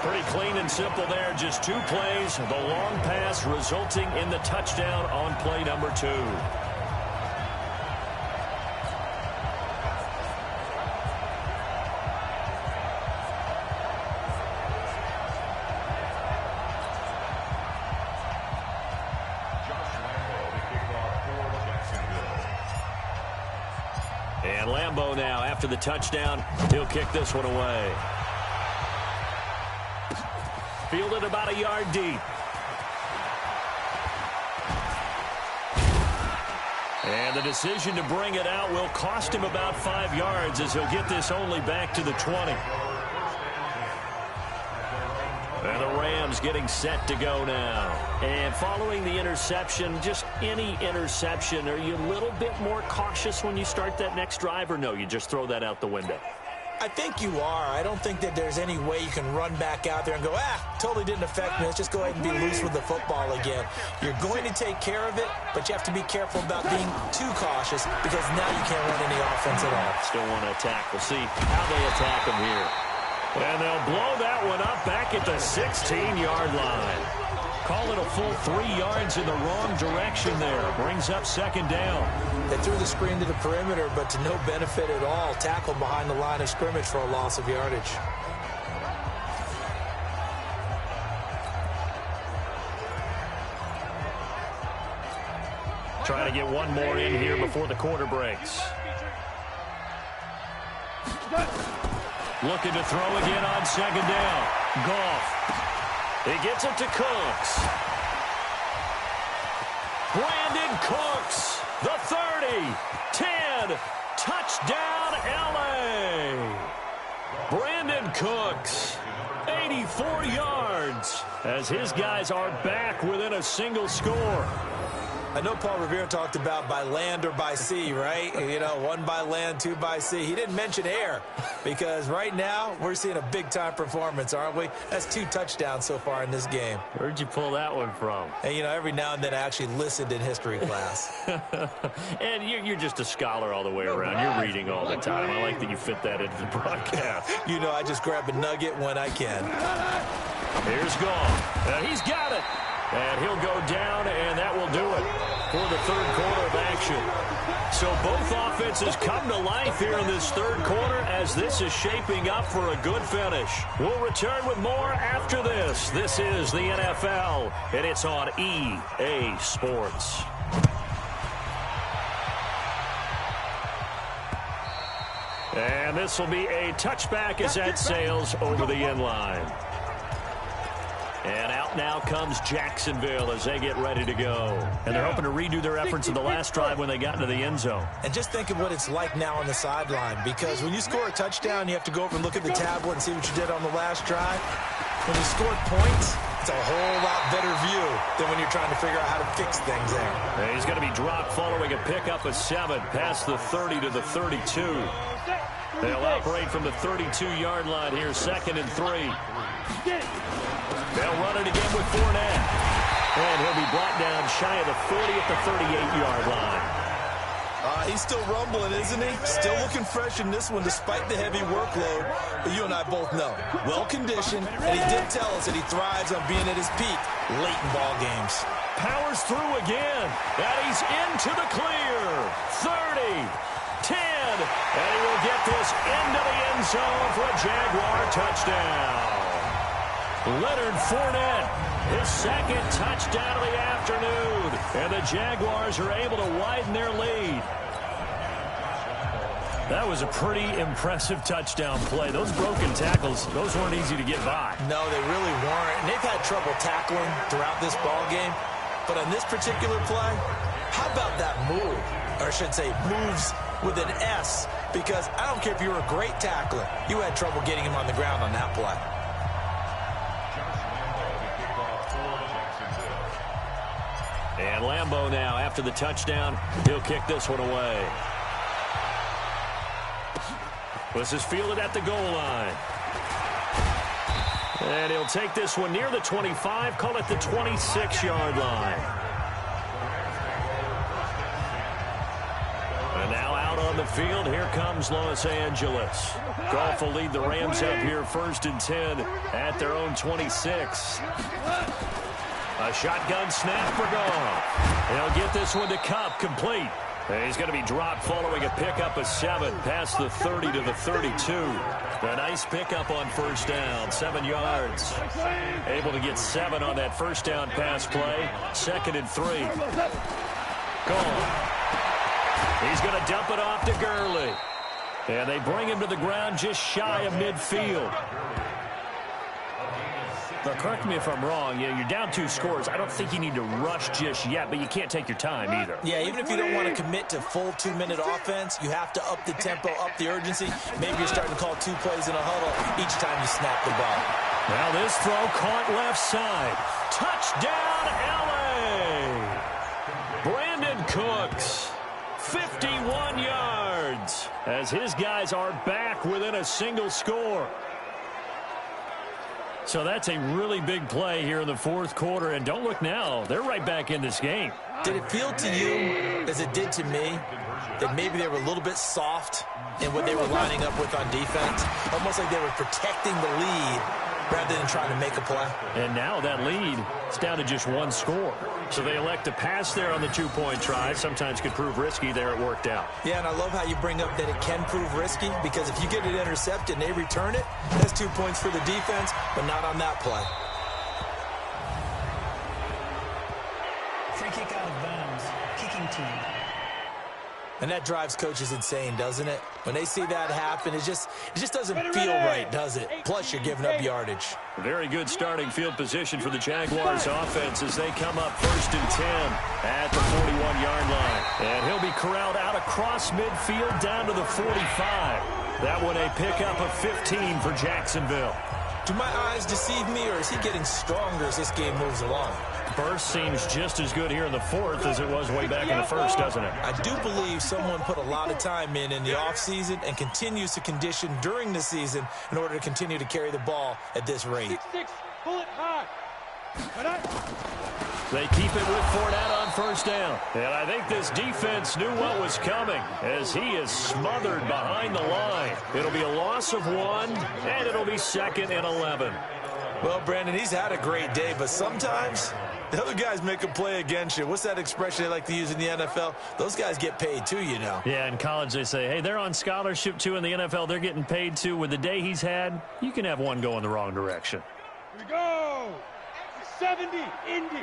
Pretty clean and simple there, just 2 plays. The long pass resulting in the touchdown on play number 2. And Lambo now, after the touchdown, he'll kick this one away. Fielded about a yard deep. And the decision to bring it out will cost him about 5 yards as he'll get this only back to the 20. And the Rams getting set to go now. And following the interception, just any interception, are you a little bit more cautious when you start that next drive, or no, you just throw that out the window? I think you are. I don't think that there's any way you can run back out there and go, totally didn't affect me. Let's just go ahead and be loose with the football again. You're going to take care of it, but you have to be careful about being too cautious because now you can't run any offense at all. Still want to attack. We'll see how they attack him here. And they'll blow that one up back at the 16-yard line. Call it a full 3 yards in the wrong direction there. Brings up 2nd down. They threw the screen to the perimeter, but to no benefit at all. Tackled behind the line of scrimmage for a loss of yardage. Trying to get one more in here before the quarter breaks. Looking to throw again on 2nd down. Goff. He gets it to Cooks. Brandon Cooks, the 30, 10, touchdown LA. Brandon Cooks, 84 yards, as his guys are back within a single score. I know Paul Revere talked about by land or by sea, right? You know, 1 by land, 2 by sea. He didn't mention air because right now we're seeing a big-time performance, aren't we? That's 2 touchdowns so far in this game. Where'd you pull that one from? And, you know, every now and then I actually listened in history class. And you're just a scholar all the way around. You're reading all the time. I like that you fit that into the broadcast. You know, I just grab a nugget when I can. Here's Goff. And he's got it. And he'll go down, and that will do it for the 3rd quarter of action. So both offenses come to life here in this 3rd quarter as this is shaping up for a good finish. We'll return with more after this. This is the NFL, and it's on EA Sports. And this will be a touchback as that sails over the end line. And out now comes Jacksonville as they get ready to go. And they're hoping to redo their efforts in the last drive when they got into the end zone. And just think of what it's like now on the sideline, because when you score a touchdown, you have to go over and look at the tablet and see what you did on the last drive. When you scored points, it's a whole lot better view than when you're trying to figure out how to fix things there. And he's going to be dropped following a pickup of 7 past the 30 to the 32. They'll operate from the 32-yard line here, 2nd and 3. They'll run it again with Fournette. And he'll be brought down shy of the 40 at the 38-yard line. He's still rumbling, isn't he? Still looking fresh in this one despite the heavy workload. But you and I both know, well-conditioned, and he did tell us that he thrives on being at his peak late in ball games. Powers through again, and he's into the clear. 30, 10, and he will get this into the end zone for a Jaguar touchdown. Leonard Fournette, his second touchdown of the afternoon, and the Jaguars are able to widen their lead. That was a pretty impressive touchdown play. Those broken tackles, those weren't easy to get by. No, they really weren't. And they've had trouble tackling throughout this ball game. But on this particular play, how about that move? Or I should say moves with an S. Because I don't care if you were a great tackler. You had trouble getting him on the ground on that play. And Lambeau now, after the touchdown, he'll kick this one away. This is fielded at the goal line. And he'll take this one near the 25, call it the 26-yard line. And now out on the field, here comes Los Angeles. Goff will lead the Rams up here 1st and 10 at their own 26. A shotgun snap for Goff. He'll get this one to Kupp, complete. And he's going to be dropped following a pickup of 7 past the 30 to the 32. A nice pickup on first down, 7 yards. Able to get 7 on that first down pass play. 2nd and 3. Gone. He's going to dump it off to Gurley. And they bring him to the ground just shy of midfield. Now, correct me if I'm wrong. You're down 2 scores. I don't think you need to rush just yet, but you can't take your time either. Yeah, even if you don't want to commit to full 2-minute offense, you have to up the tempo, up the urgency. Maybe you're starting to call 2 plays in a huddle each time you snap the ball. Now this throw caught left side. Touchdown, L.A. Brandon Cooks, 51 yards, as his guys are back within a single score. So that's a really big play here in the 4th quarter. And don't look now, they're right back in this game. Did it feel to you, as it did to me, that maybe they were a little bit soft in what they were lining up with on defense? Almost like they were protecting the lead rather than trying to make a play. And now that lead is down to just 1 score. So they elect to pass there on the 2-point try. Sometimes could prove risky. There it worked out. Yeah, and I love how you bring up that it can prove risky, because if you get it intercepted and they return it, that's 2 points for the defense, but not on that play. Free kick out of bounds. Kicking team. And that drives coaches insane, doesn't it? When they see that happen, it just doesn't feel right, does it? Plus, you're giving up yardage. Very good starting field position for the Jaguars offense as they come up 1st and 10 at the 41-yard line. And he'll be corralled out across midfield down to the 45. That one a pickup of 15 for Jacksonville. Do my eyes deceive me, or is he getting stronger as this game moves along? Burst seems just as good here in the 4th as it was way back in the 1st, doesn't it? I do believe someone put a lot of time in the offseason and continues to condition during the season in order to continue to carry the ball at this rate. 6-6, pull it high. They keep it with Fournette on first down. And I think this defense knew what was coming as he is smothered behind the line. It'll be a loss of 1, and it'll be 2nd and 11. Well, Brandon, he's had a great day, but sometimes the other guys make a play against you. What's that expression they like to use in the NFL? Those guys get paid too, you know. Yeah, in college they say, hey, they're on scholarship too. In the NFL, they're getting paid too. With the day he's had, you can have one go in the wrong direction. Here we go. 70, Indy.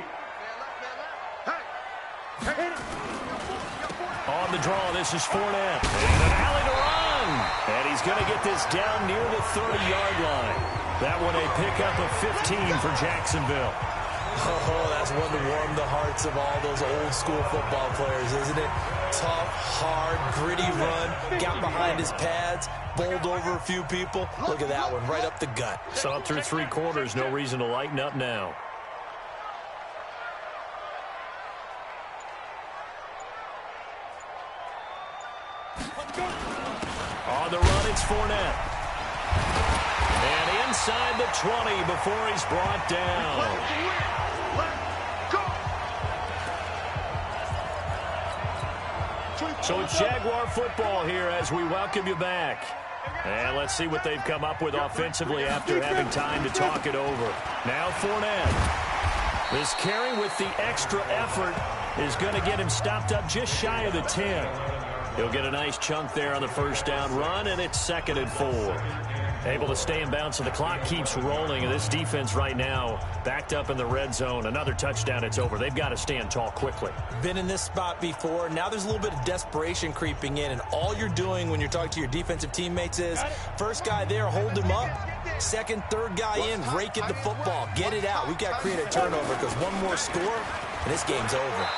On the draw, this is Fournette. And an alley to run. And he's going to get this down near the 30-yard line. That one a pickup of 15 for Jacksonville. Oh, that's one to warm the hearts of all those old-school football players, isn't it? Tough, hard, gritty run, got behind his pads, bowled over a few people. Look at that one, right up the gut. Saw it through 3 quarters, no reason to lighten up now. On the run, it's Fournette. And inside the 20 before he's brought down. So it's Jaguar football here as we welcome you back. And let's see what they've come up with offensively after having time to talk it over. Now Fournette. This carry with the extra effort is going to get him stopped up just shy of the 10. He'll get a nice chunk there on the first down run, and it's 2nd and 4. Able to stay in bounds, so the clock keeps rolling. And this defense right now backed up in the red zone. Another touchdown, it's over. They've got to stand tall quickly. Been in this spot before. Now there's a little bit of desperation creeping in. And all you're doing when you're talking to your defensive teammates is first guy there, hold him up. Second, third guy in, rake at the football. Get it out. We've got to create a turnover because one more score, and this game's over.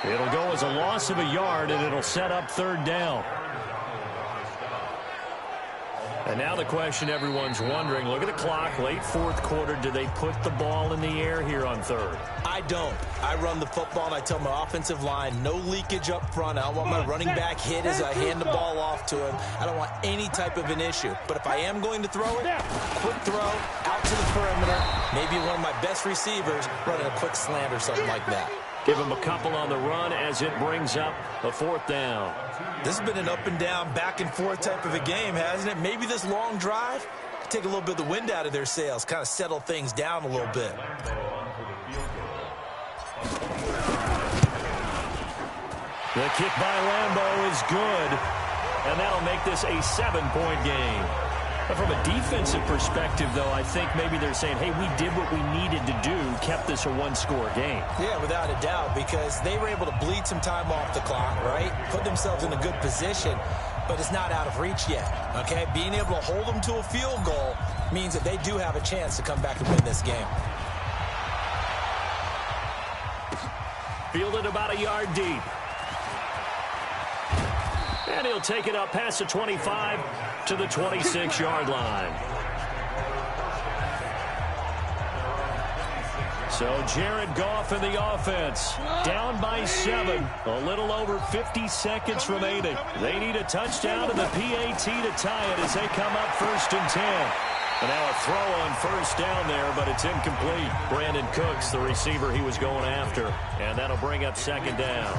It'll go as a loss of a yard, and it'll set up 3rd down. And now the question everyone's wondering, look at the clock, late 4th quarter, do they put the ball in the air here on 3rd? I don't. I run the football, and I tell my offensive line, no leakage up front. I don't want my running back hit as I hand the ball off to him. I don't want any type of an issue. But if I am going to throw it, quick throw, out to the perimeter, maybe one of my best receivers running a quick slant or something like that. Give him a couple on the run as it brings up a 4th down. This has been an up and down, back and forth type of a game, hasn't it? Maybe this long drive could take a little bit of the wind out of their sails, kind of settle things down a little bit. The kick by Lambeau is good, and that'll make this a 7-point game. But from a defensive perspective, though, I think maybe they're saying, hey, we did what we needed to do, kept this a 1-score game. Yeah, without a doubt, because they were able to bleed some time off the clock, right? Put themselves in a good position, but it's not out of reach yet, okay? Being able to hold them to a field goal means that they do have a chance to come back and win this game. Fielded about a yard deep. And he'll take it up past the 25 to the 26-yard line. So Jared Goff in the offense, down by 7, a little over 50 seconds remaining. They need a touchdown and the PAT to tie it as they come up 1st and 10. And now a throw on 1st down there, but it's incomplete. Brandon Cooks, the receiver he was going after, and that'll bring up 2nd down.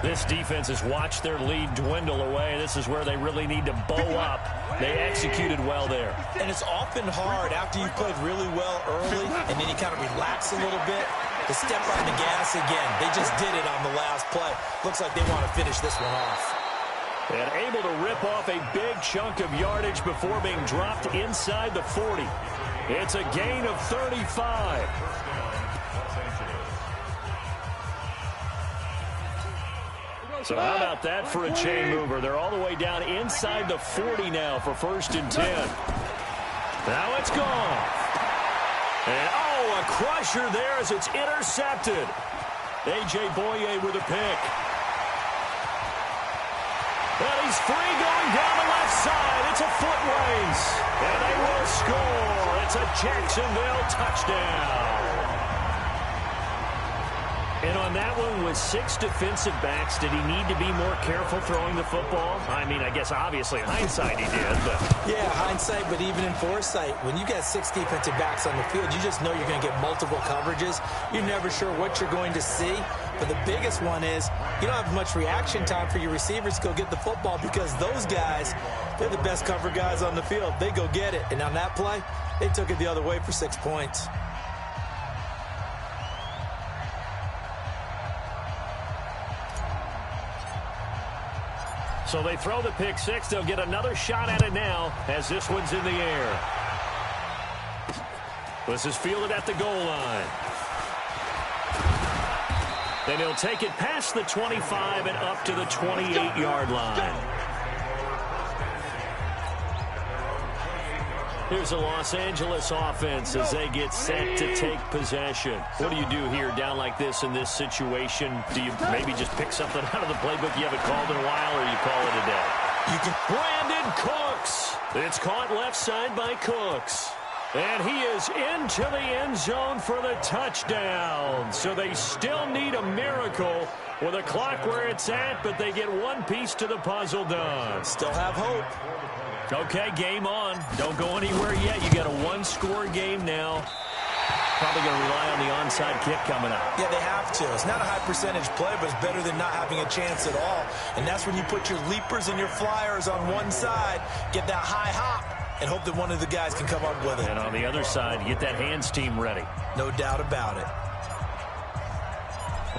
This defense has watched their lead dwindle away. This is where they really need to bow up. They executed well there. And it's often hard after you've played really well early and then you kind of relax a little bit to step on the gas again. They just did it on the last play. Looks like they want to finish this one off. And able to rip off a big chunk of yardage before being dropped inside the 40. It's a gain of 35. So how about that for a chain mover? They're all the way down inside the 40 now for 1st and 10. Now it's gone. And, a crusher there as it's intercepted. A.J. Boye with a pick. And he's free going down the left side. It's a foot race. And they will score. It's a Jacksonville touchdown. And on that one, with 6 defensive backs, did he need to be more careful throwing the football? I mean, I guess obviously in hindsight he did. But yeah, hindsight, but even in foresight, when you got 6 defensive backs on the field, you just know you're going to get multiple coverages. You're never sure what you're going to see. But the biggest one is you don't have much reaction time for your receivers to go get the football because those guys, they're the best cover guys on the field. They go get it. And on that play, they took it the other way for 6 points. So they throw the pick 6. They'll get another shot at it now as this one's in the air. This is fielded at the goal line. Then he'll take it past the 25 and up to the 28-yard line. Here's the Los Angeles offense as they get set to take possession. What do you do here down like this in this situation? Do you maybe just pick something out of the playbook you haven't called in a while, or you call it a day? You can. Brandon Cooks. It's caught left side by Cooks. And he is into the end zone for the touchdown. So they still need a miracle with a clock where it's at, but they get one piece to the puzzle done. Still have hope. Okay, game on. Don't go anywhere yet. You got a 1-score game now. Probably going to rely on the onside kick coming up. Yeah, they have to. It's not a high percentage play, but it's better than not having a chance at all. And that's when you put your leapers and your flyers on one side, get that high hop, and hope that one of the guys can come up with it. And on the other side, get that hands team ready. No doubt about it.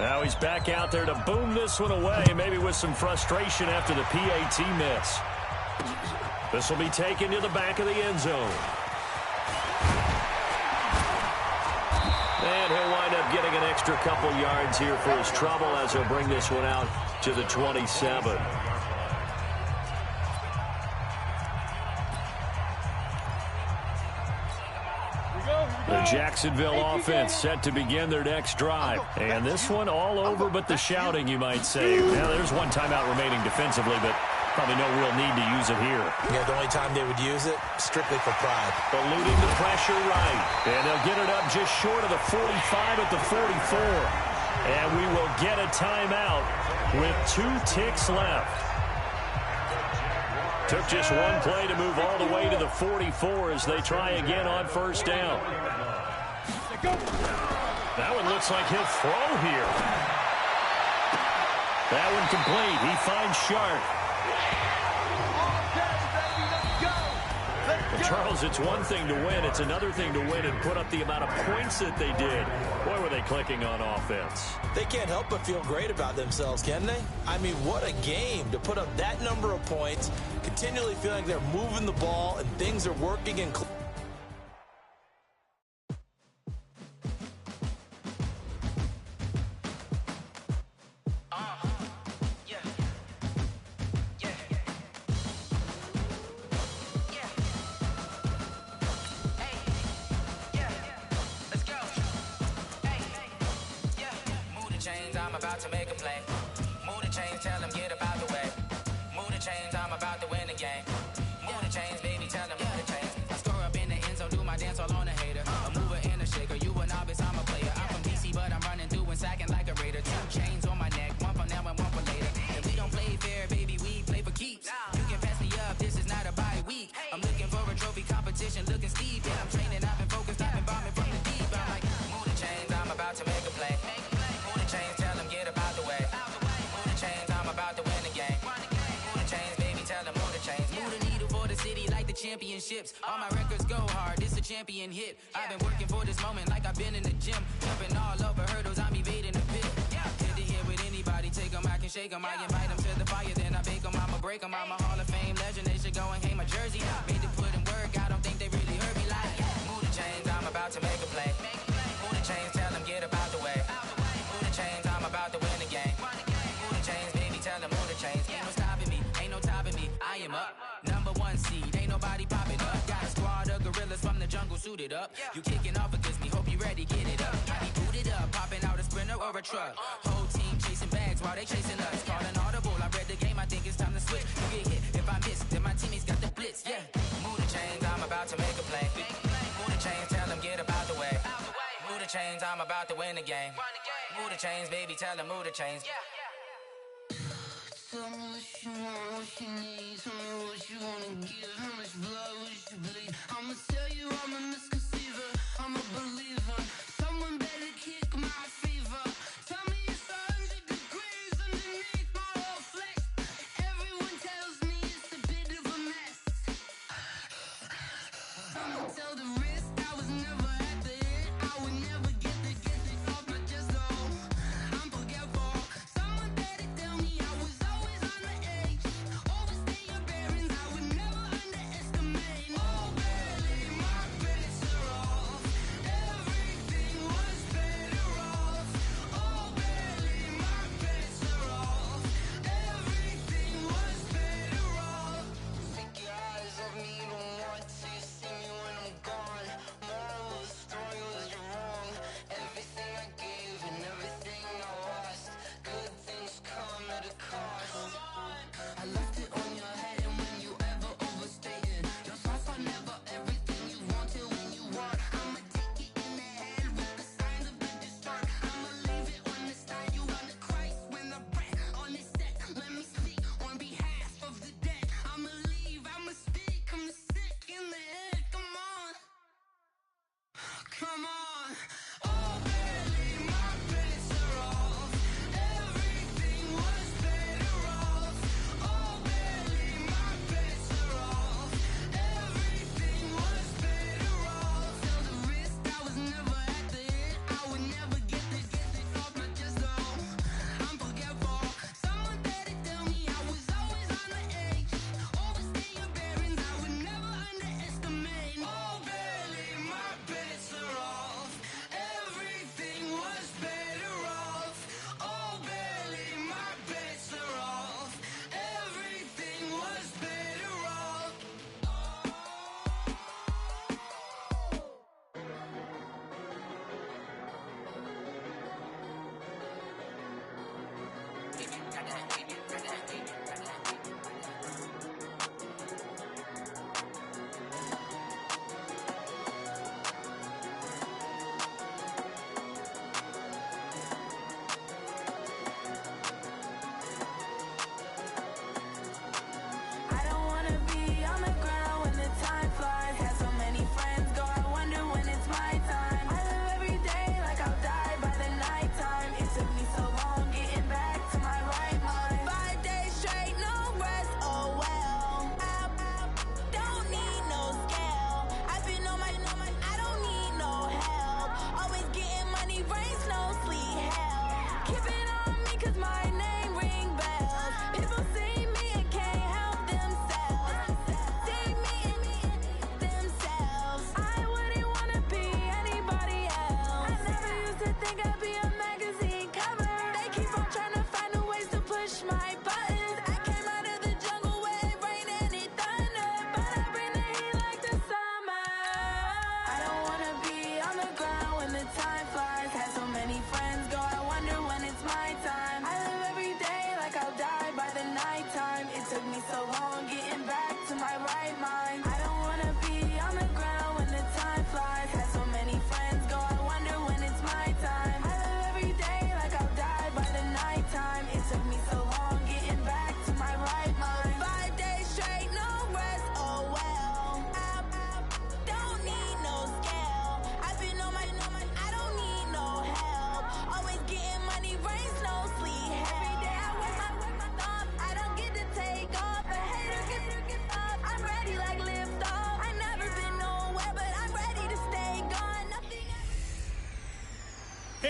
Now he's back out there to boom this one away, maybe with some frustration after the PAT miss. This will be taken to the back of the end zone. And he'll wind up getting an extra couple yards here for his trouble as he'll bring this one out to the 27. The Jacksonville offense set to begin their next drive. And this one all over but the shouting, you might say. Now, there's one timeout remaining defensively, but probably no real need to use it here. Yeah, the only time they would use it, strictly for pride. Eluding the pressure right. And they'll get it up just short of the 45 at the 44. And we will get a timeout with 2 ticks left. Took just one play to move all the way to the 44 as they try again on first down. That one looks like he'll throw here. That one complete. He finds Sharp. Well, Charles, it's one thing to win. It's another thing to win and put up the amount of points that they did. Boy, were they clicking on offense. They can't help but feel great about themselves, can they? I mean, what a game to put up that number of points, continually feeling like they're moving the ball and things are working and to make a play. Move the chains, tell them get about the way. Move the chains, I'm about to win the game. Move the chains, baby, tell them move the chains. I score up in the end zone, do my dance all on a hater. A mover and a shaker, you a novice, I'm a player. I'm from DC, but I'm running through and sacking like a raider. 2 chains on my neck, one for now and one for later. If we don't play fair, baby, we play for keeps. You can pass me up, this is not a bye week. I'm looking for a trophy competition, looking steep. Yeah, I'm training, I've been focused, I've been bombing from the deep. I'm like, move the chains, I'm about to make a play. Move the chains, tell them get about the way. Move the chains, I'm about to win the game. Move the chains, baby, tell them move the chains. Move the needle for the city like the championships. All my records go hard, this a champion hit. I've been working for this moment like I've been in the gym. Jumping all over hurdles, I'm evading the pit. Hit to hit with anybody, take them, I can shake them. I invite them to the fire, then I bake them, I'ma break them. I'm a Hall of Fame legend, they should go and hang my jersey. Made to put in work, I don't think they really heard me like. Move the chains, I'm about to make a play. Move the chains, tell them get about the way. Move the chains, I'm about to win the game. Move the chains, baby, tell them move the chains. Ain't no stopping me, ain't no topping me. I am up, number 1 seed, ain't nobody popping up. Got a squad of gorillas from the jungle suited up. You kicking off against me, hope you ready, get it up. I be booted up, popping out a sprinter or a truck. Whole team chasing bags while they chasing us. Calling audible, I read the game, I think it's time to switch. You get hit, if I miss, then my teammates got the blitz, yeah. Move the chains, I'm about to make a play. Move the chains, tell them get about the way. Move the chains, I'm about to win the game. Move the chains, baby, tell them move the chains. Tell me what you want, what you need. Tell me what you wanna give. How much blood would you bleed? I'ma tell you I'm a misconceiver. I'm a believer. Someone better kick my fever. Tell me it's 100 degrees underneath my whole flesh. Everyone tells me it's a bit of a mess. I'ma tell the risk I was never at the hit. I would never get it off my chest though. I'm forgetful. Someone better tell me I was always on the edge. Overstay your bearings, I would never underestimate. Oh, barely, my credits are off. Everything was better off. Oh, barely, my credits are off. Everything was better off. Take your eyes off me, don't want to see me when I'm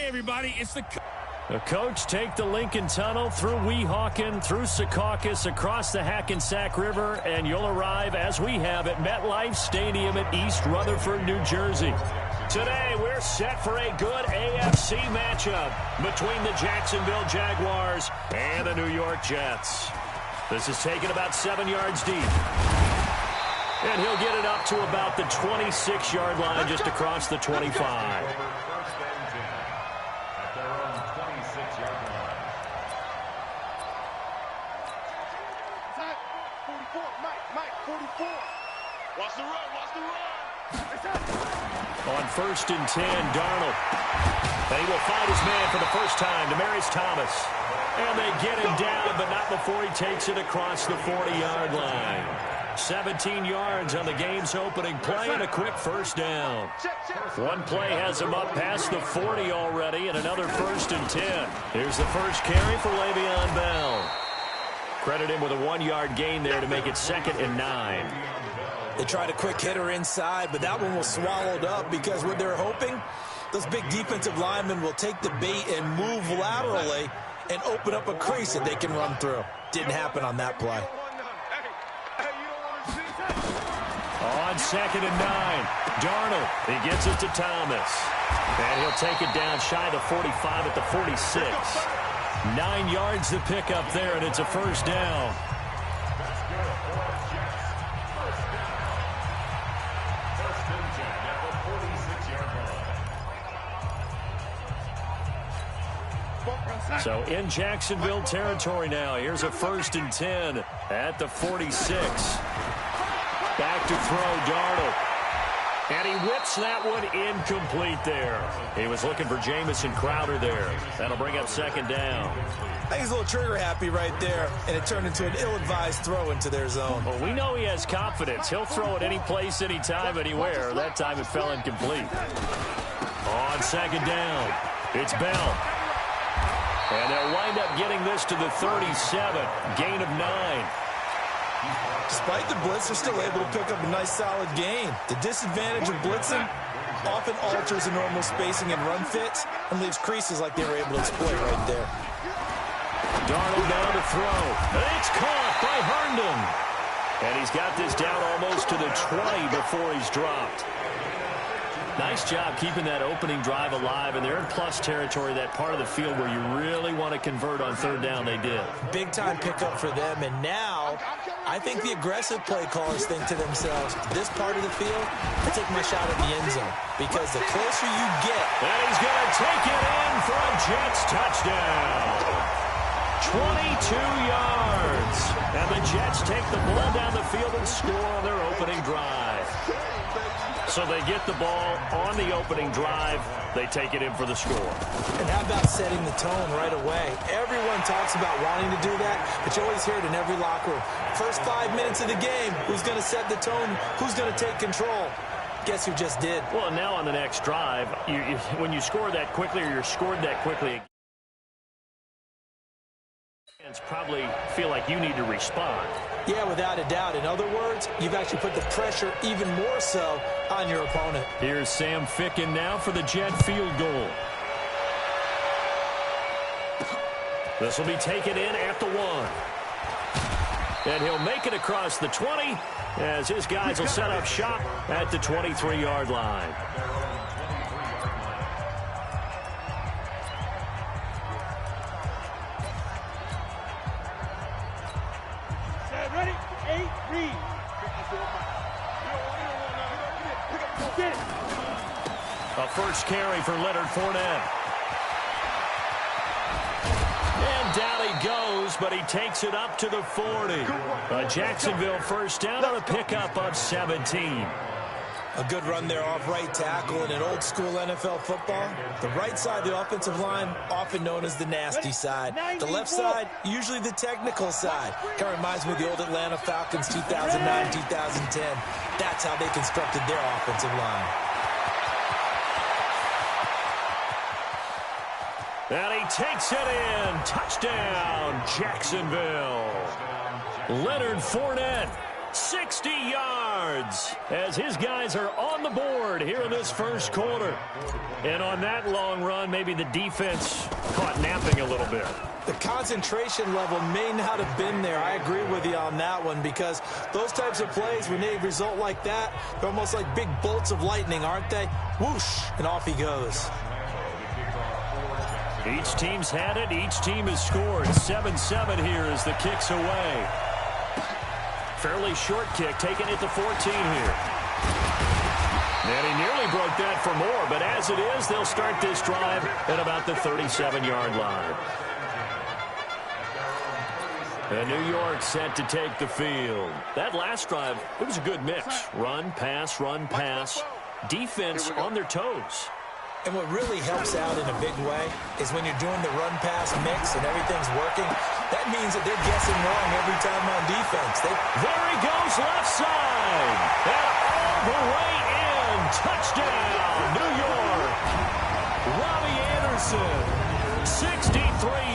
everybody, it's the coach take the Lincoln Tunnel through Weehawken, through Secaucus, across the Hackensack River, and you'll arrive, as we have, at MetLife Stadium at East Rutherford, New Jersey. Today, we're set for a good AFC matchup between the Jacksonville Jaguars and the New York Jets. This is taken about 7 yards deep. And he'll get it up to about the 26-yard line, just across the 25. On 1st and 10, Darnold. And he will find his man for the first time, Demaryius Thomas. And they get him down, but not before he takes it across the 40-yard line. 17 yards on the game's opening play and a quick first down. One play has him up past the 40 already, and another 1st and 10. Here's the first carry for Le'Veon Bell. Credit him with a 1-yard gain there to make it 2nd and 9. They tried a quick hitter inside, but that one was swallowed up because what they're hoping, those big defensive linemen will take the bait and move laterally and open up a crease that they can run through. Didn't happen on that play. On 2nd and 9, Darnold. He gets it to Thomas. And he'll take it down shy of the 45 at the 46. 9 yards to pick up there, and it's a first down. So in Jacksonville territory now. Here's a 1st and 10 at the 46. Back to throw, Darnold. And he whips that one incomplete there. He was looking for Jamison Crowder there. That'll bring up 2nd down. I think he's a little trigger happy right there, and it turned into an ill-advised throw into their zone. Well, we know he has confidence. He'll throw it any place, anytime, anywhere. That time it fell incomplete. On 2nd down, it's Bell. And they'll wind up getting this to the 37. Gain of 9. Despite the blitz, they're still able to pick up a nice, solid gain. The disadvantage of blitzing often alters the normal spacing and run fits and leaves creases like they were able to exploit right there. Darnold down to throw. It's caught by Herndon. And he's got this down almost to the 20 before he's dropped. Nice job keeping that opening drive alive, and they're in plus territory, that part of the field where you really want to convert on 3rd down. They did. Big-time pickup for them, and now I think the aggressive play callers think to themselves, this part of the field, I take my shot at the end zone, because the closer you get. And he's going to take it in for a Jets touchdown. 22 yards. And the Jets take the ball down the field and score on their opening drive. So they get the ball on the opening drive. They take it in for the score. And how about setting the tone right away? Everyone talks about wanting to do that, but you always hear it in every locker room. First 5 minutes of the game, who's going to set the tone? Who's going to take control? Guess who just did? Well, now on the next drive, when you score that quickly or you're scored that quickly, fans probably feel like you need to respond. Yeah, without a doubt. In other words, you've actually put the pressure even more so on your opponent. Here's Sam Ficken now for the Jet field goal. This will be taken in at the 1. And he'll make it across the 20 as his guys will set up shop at the 23-yard line. Ready? 8, read. A first carry for Leonard Fournette. And down he goes, but he takes it up to the 40. A Jacksonville first down on a pickup of 17. A good run there off right tackle in an old-school NFL football. The right side of the offensive line, often known as the nasty side. The left side, usually the technical side. Kind of reminds me of the old Atlanta Falcons 2009, 2010. That's how they constructed their offensive line. And he takes it in. Touchdown, Jacksonville. Leonard Fournette, 60 yards. yards as his guys are on the board here in this first quarter. And on that long run, maybe the defense caught napping a little bit. The concentration level may not have been there. I agree with you on that one, because those types of plays, when they result like that, they're almost like big bolts of lightning, aren't they? Whoosh, and off he goes. Each team's had it. Each team has scored. 7-7 here as the kick's away. Fairly short kick, taking it to 14 here. And he nearly broke that for more, but as it is, they'll start this drive at about the 37-yard line. And New York set to take the field. That last drive, it was a good mix. Run, pass, defense on their toes. And what really helps out in a big way is when you're doing the run-pass mix and everything's working, that means that they're guessing wrong every time on defense. There he goes, left side. And all the way in. Touchdown, New York. Robbie Anderson, 63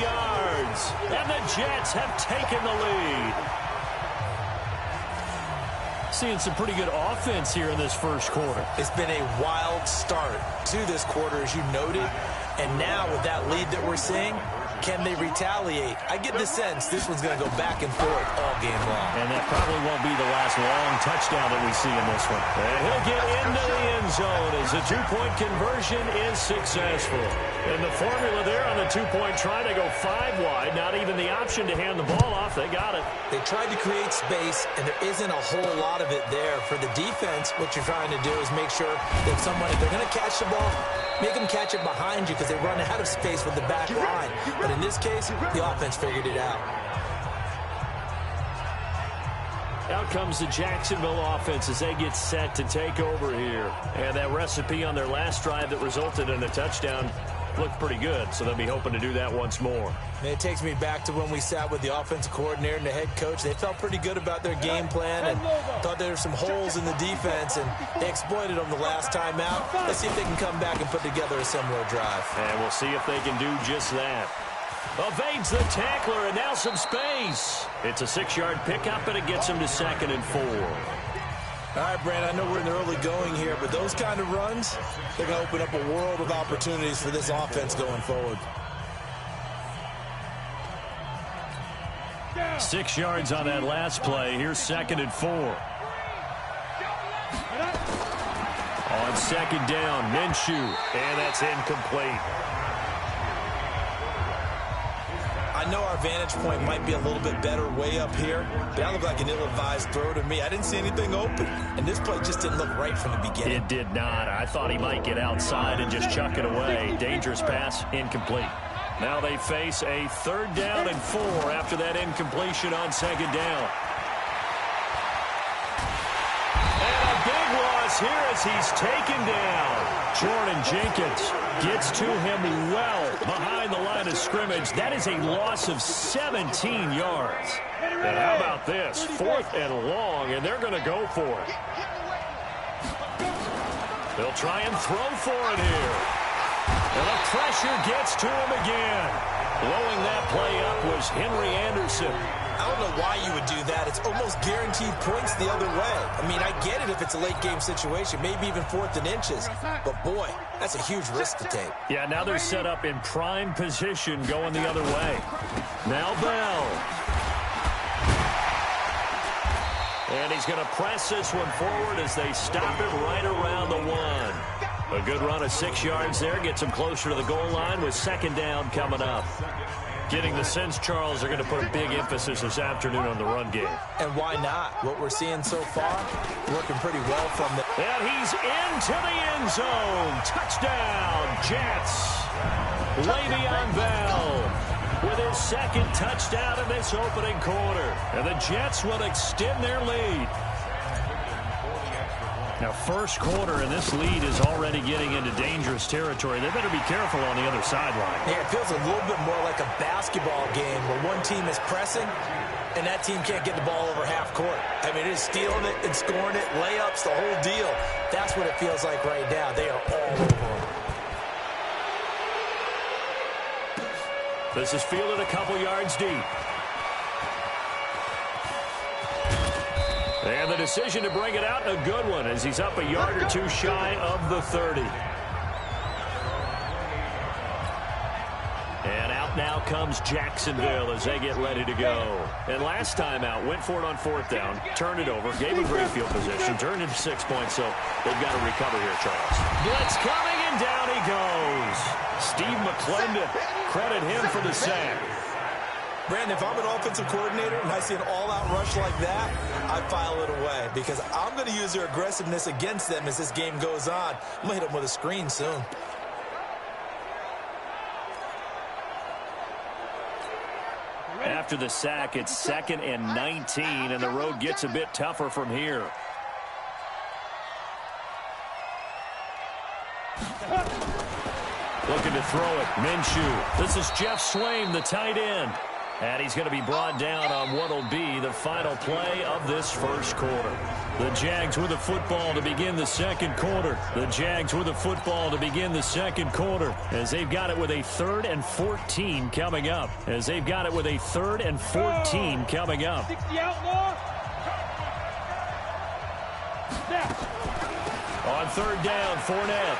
yards. And the Jets have taken the lead. Seeing some pretty good offense here in this first quarter. It's been a wild start to this quarter, as you noted. And now with that lead that we're seeing, can they retaliate? I get the sense this one's going to go back and forth all game long. And that probably won't be the last long touchdown that we see in this one. And he'll get into the end zone as the two-point conversion is successful. And the formula there on the two-point try, they go 5 wide. Not even the option to hand the ball off. They got it. They tried to create space, and there isn't a whole lot of it there. For the defense, what you're trying to do is make sure that someone, if they're going to catch the ball, make them catch it behind you because they run out of space with the back line. But in this case, the offense figured it out. Out comes the Jacksonville offense as they get set to take over here. And that recipe on their last drive that resulted in a touchdown looked pretty good, so they'll be hoping to do that once more. And it takes me back to when we sat with the offensive coordinator and the head coach. They felt pretty good about their game plan and thought there were some holes in the defense, and they exploited them the last time out. Let's see if they can come back and put together a similar drive. And we'll see if they can do just that. Evades the tackler, and now some space. It's a 6-yard pickup, and it gets him to 2nd and 4. All right, Brand, I know we're in the early going here, but those kind of runs, they're going to open up a world of opportunities for this offense going forward. 6 yards on that last play. Here's 2nd and 4. On 2nd down, Minshew, and that's incomplete. I know our vantage point might be a little bit better way up here, but that looked like an ill-advised throw to me. I didn't see anything open, and this play just didn't look right from the beginning. It did not. I thought he might get outside and just chuck it away. Dangerous pass, incomplete. Now they face a 3rd down and 4 after that incompletion on 2nd down. And a big loss here as he's taken down. Jordan Jenkins gets to him well behind the line of scrimmage. That is a loss of 17 yards. And how about this? 4th and long, and they're going to go for it. They'll try and throw for it here. And the pressure gets to him again. Blowing that play up was Henry Anderson. I don't know why you would do that. It's almost guaranteed points the other way. I mean, I get it if it's a late-game situation, maybe even 4th and inches. But, boy, that's a huge risk to take. Yeah, now they're set up in prime position going the other way. Now Bell. And he's going to press this one forward as they stop it right around the 1. A good run of 6 yards there gets him closer to the goal line with 2nd down coming up. Getting the sense, Charles, they're going to put a big emphasis this afternoon on the run game. And why not? What we're seeing so far, working pretty well from the... And he's into the end zone. Touchdown, Jets. Le'Veon Bell with his 2nd touchdown in this opening quarter. And the Jets will extend their lead. Now, first quarter, and this lead is already getting into dangerous territory. They better be careful on the other sideline. Yeah, it feels a little bit more like a basketball game where one team is pressing and that team can't get the ball over half court. I mean, it is stealing it and scoring it, layups, the whole deal. That's what it feels like right now. They are all over them. This is fielded a couple yards deep. And the decision to bring it out, a good one, as he's up a yard or two shy of the 30. And out now comes Jacksonville as they get ready to go. And last time out, went for it on 4th down, turned it over, gave a great field position, turned into 6 points, so they've got to recover here, Charles. Blitz coming, and down he goes. Steve McClendon, credit him for the sack. Brandon, if I'm an offensive coordinator and I see an all-out rush like that, I file it away because I'm going to use their aggressiveness against them as this game goes on. I'm going to hit them with a screen soon. After the sack, it's 2nd and 19, and the road gets a bit tougher from here. Looking to throw it, Minshew. This is Jeff Swaim, the tight end. And he's going to be brought down on what will be the final play of this first quarter. The Jags with the football to begin the second quarter. The Jags with the football to begin the second quarter as they've got it with a 3rd and 14 coming up. As they've got it with a 3rd and 14 coming up. 60 outlaw. On 3rd down, Fournette.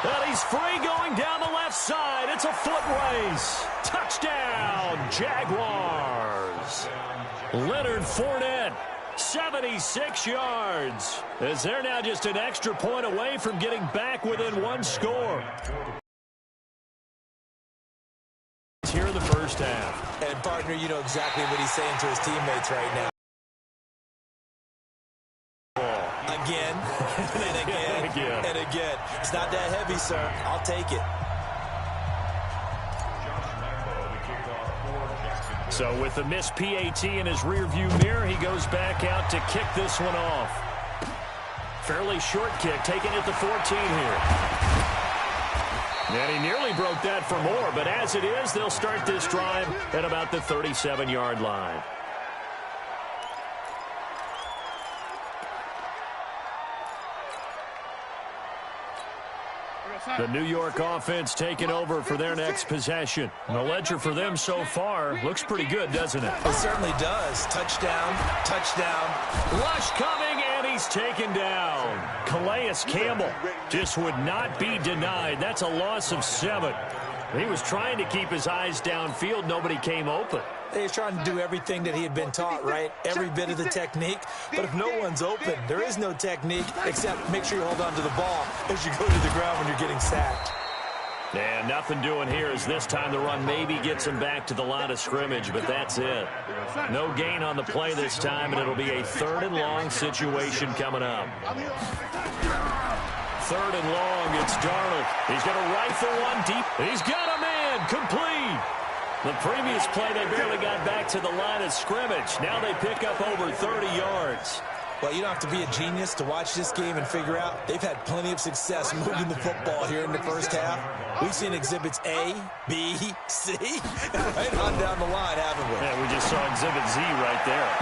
And he's free going down the left side. It's a foot race. Touchdown, Jaguars. Leonard Fournette, 76 yards. As they're now just an extra point away from getting back within 1 score. Here in the first half. And, partner, you know exactly what he's saying to his teammates right now. Again, and again, and again. It's not that heavy, sir. I'll take it. So with the missed PAT in his rearview mirror, he goes back out to kick this one off. Fairly short kick, taking it to 14 here. And he nearly broke that for more, but as it is, they'll start this drive at about the 37-yard line. The New York offense taking over for their next possession. The ledger for them so far looks pretty good, doesn't it? It certainly does. Touchdown, touchdown. Rush coming, and he's taken down. Calais Campbell just would not be denied. That's a loss of 7. He was trying to keep his eyes downfield. Nobody came open. He was trying to do everything that he had been taught, right? Every bit of the technique. But if no one's open, there is no technique except make sure you hold on to the ball as you go to the ground when you're getting sacked. And nothing doing here as this time the run maybe gets him back to the line of scrimmage, but that's it. No gain on the play this time, and it'll be a 3rd and long situation coming up. 3rd and long, it's Darnold. He's going to rifle one deep. He's got a man, complete. The previous play, they barely got back to the line of scrimmage. Now they pick up over 30 yards. Well, you don't have to be a genius to watch this game and figure out they've had plenty of success moving the football here in the first half. We've seen exhibits A, B, C, and right on down the line, haven't we? Yeah, we just saw exhibit Z right there.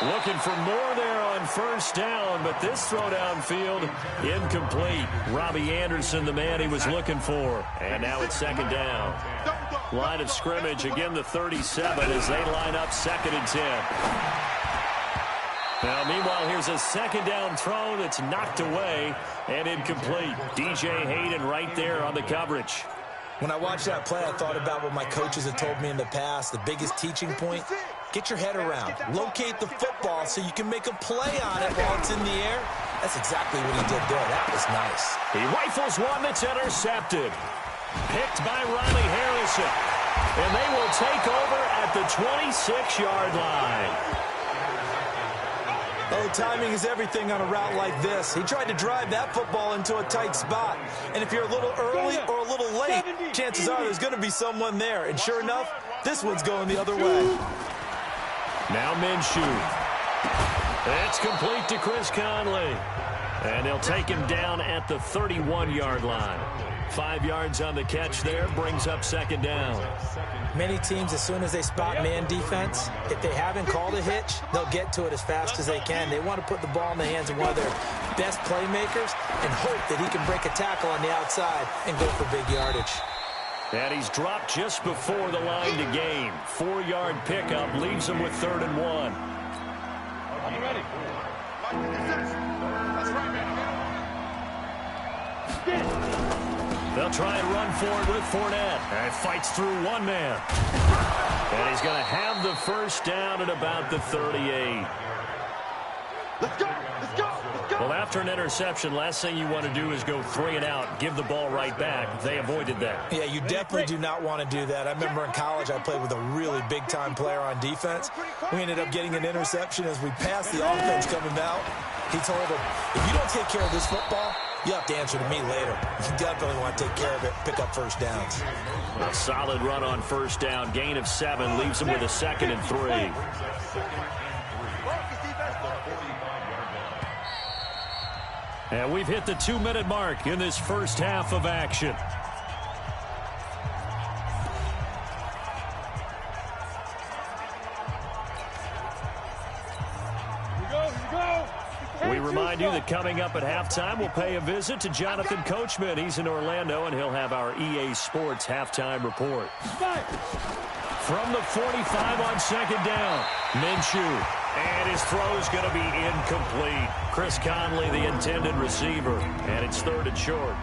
Looking for more there on 1st down, but this throw downfield incomplete. Robbie Anderson, the man he was looking for. And now it's 2nd down. Line of scrimmage, again the 37 as they line up 2nd and 10. Now, meanwhile, here's a 2nd down throw that's knocked away and incomplete. DJ Hayden right there on the coverage. When I watched that play, I thought about what my coaches had told me in the past. The biggest teaching point, get your head around. Locate the football so you can make a play on it while it's in the air. That's exactly what he did there. That was nice. He rifles one that's intercepted. Picked by Riley Harrison. And they will take over at the 26-yard line. Oh, timing is everything on a route like this. He tried to drive that football into a tight spot. And if you're a little early or a little late, chances are there's going to be someone there. And sure enough, this one's going the other way. Now Minshew. It's complete to Chris Conley. And they'll take him down at the 31-yard line. 5 yards on the catch there, brings up 2nd down. Many teams, as soon as they spot man defense, if they haven't called a hitch, they'll get to it as fast as they can. They want to put the ball in the hands of one of their best playmakers and hope that he can break a tackle on the outside and go for big yardage. And he's dropped just before the line to gain. 4-yard pickup leaves him with 3rd and 1. Are you ready? That's right, man. They'll try and run forward with Fournette. And fights through one man. And he's going to have the first down at about the 38. Let's go! Let's go! Let's go! Well, after an interception, last thing you want to do is go 3 and out, give the ball right back. They avoided that. Yeah, you definitely do not want to do that. I remember in college I played with a really big-time player on defense. We ended up getting an interception as we passed the offense coming out. He told him, if you don't take care of this football, you have to answer to me later. You definitely want to take care of it, pick up first downs. A solid run on first down. Gain of 7 leaves him with a 2nd and 3. And we've hit the 2-minute mark in this first half of action. We remind you that coming up at halftime, we'll pay a visit to Jonathan Coachman. He's in Orlando, and he'll have our EA Sports halftime report. From the 45 on 2nd down, Minshew. And his throw's going to be incomplete. Chris Conley, the intended receiver. And it's 3rd and short.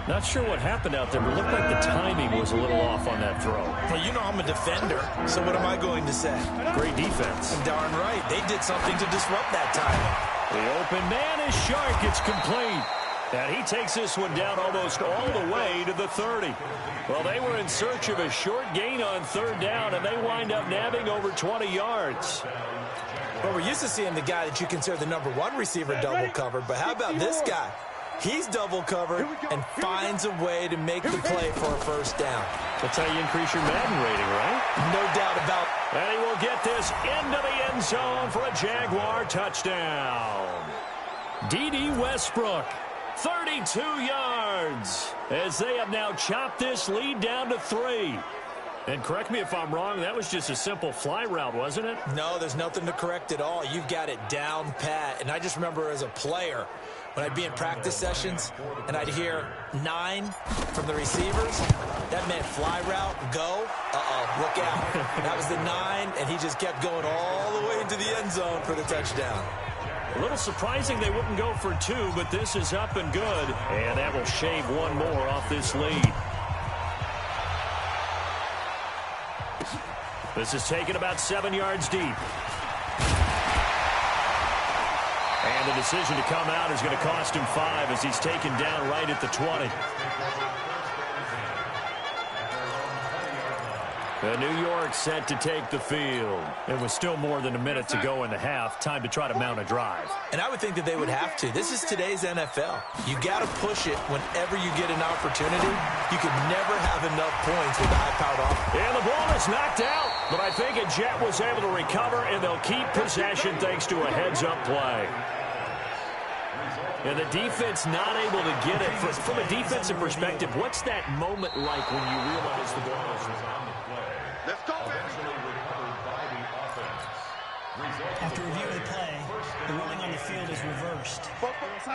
Not sure what happened out there, but it looked like the timing was a little off on that throw. Well, you know I'm a defender, so what am I going to say? Great defense. Darn right. They did something to disrupt that timing. The open man is Shark. It's complete. And he takes this one down almost all the way to the 30. Well, they were in search of a short gain on 3rd down, and they wind up nabbing over 20 yards. Well, we're used to seeing the guy that you consider the #1 receiver double covered, but how about this guy? He's double covered and finds a way to make the play for a first down. That's how you increase your Madden rating, right? No doubt about it. And he will get this into the end zone for a Jaguar touchdown. D.D. Westbrook, 32 yards, as they have now chopped this lead down to 3. And correct me if I'm wrong, that was just a simple fly route, wasn't it? No, there's nothing to correct at all. You've got it down pat. And I just remember as a player, when I'd be in practice sessions and I'd hear 9 from the receivers, that meant fly route, go, look out. That was the 9, and he just kept going all the way into the end zone for the touchdown. A little surprising they wouldn't go for 2, but this is up and good. And that will shave 1 more off this lead. This is taken about 7 yards deep. And the decision to come out is going to cost him 5 as he's taken down right at the 20. The New York set to take the field. It was still more than a minute to go in the half. Time to try to mount a drive. And I would think that they would have to. This is today's NFL. You got to push it whenever you get an opportunity. You could never have enough points with a high-powered offense. And the ball is knocked out. But I think Jet was able to recover, and they'll keep possession thanks to a heads-up play. And the defense not able to get it. From a defensive perspective, what's that moment like when you realize the ball is on the play? Let's go, baby. After reviewing the play, the ruling on the field is reversed.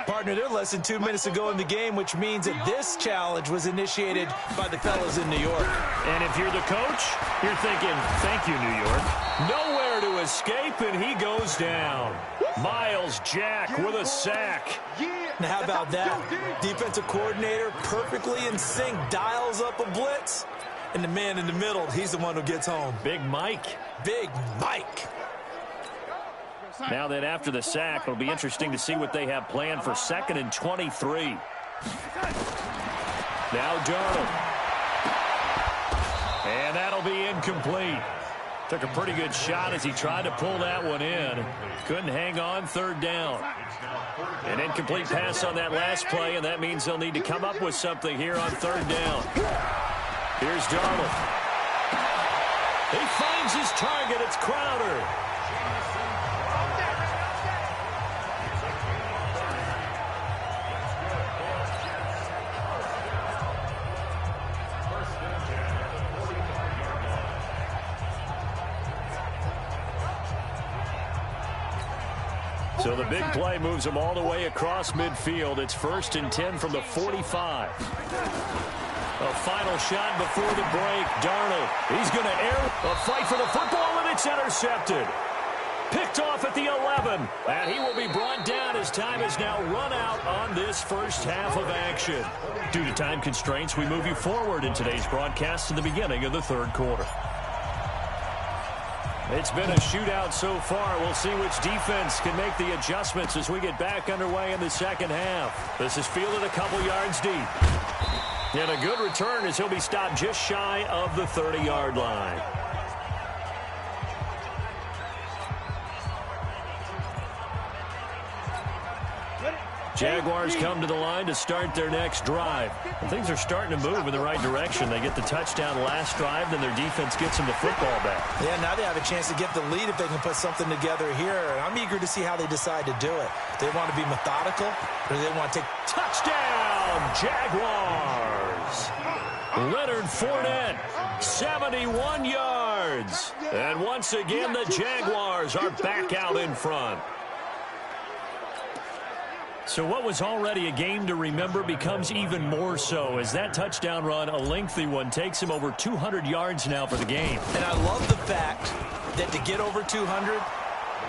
Partner, they're less than 2 minutes to go in the game, which means that this challenge was initiated by the fellas in New York. And if you're the coach, you're thinking, thank you, New York. Nowhere to escape, and he goes down. Myles Jack with a sack. Now, how about that? Defensive coordinator perfectly in sync, dials up a blitz. And the man in the middle, he's the one who gets home. Big Mike. Big Mike. Now then, after the sack, it'll be interesting to see what they have planned for 2nd and 23. Now Darnold. And that'll be incomplete. Took a pretty good shot as he tried to pull that one in. Couldn't hang on, 3rd down. An incomplete pass on that last play, and that means they'll need to come up with something here on 3rd down. Here's Darnold. He finds his target. It's Crowder. So the big play moves him all the way across midfield. It's 1st and 10 from the 45. A final shot before the break. Darnold, he's going to air a fight for the football, and it's intercepted. Picked off at the 11, and he will be brought down as time has now run out on this first half of action. Due to time constraints, we move you forward in today's broadcast to the beginning of the third quarter. It's been a shootout so far. We'll see which defense can make the adjustments as we get back underway in the second half. This is fielded a couple yards deep. And a good return as he'll be stopped just shy of the 30-yard line. Jaguars come to the line to start their next drive. And things are starting to move in the right direction. They get the touchdown last drive, then their defense gets them the football back. Yeah, now they have a chance to get the lead if they can put something together here. And I'm eager to see how they decide to do it. Do they want to be methodical, or do they want to take... Touchdown, Jaguars! Leonard Fournette, 71 yards. And once again, the Jaguars are back out in front. So what was already a game to remember becomes even more so as that touchdown run, a lengthy one, takes him over 200 yards now for the game. And I love the fact that to get over 200,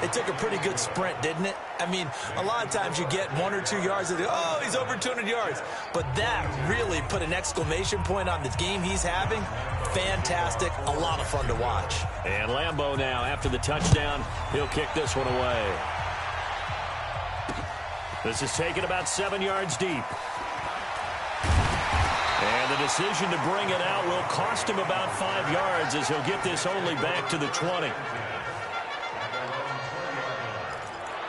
it took a pretty good sprint, didn't it? I mean, a lot of times you get 1 or 2 yards and oh, he's over 200 yards. But that really put an exclamation point on the game he's having. Fantastic. A lot of fun to watch. And Lambeau now, after the touchdown, he'll kick this one away. This is taken about 7 yards deep. And the decision to bring it out will cost him about 5 yards as he'll get this only back to the 20.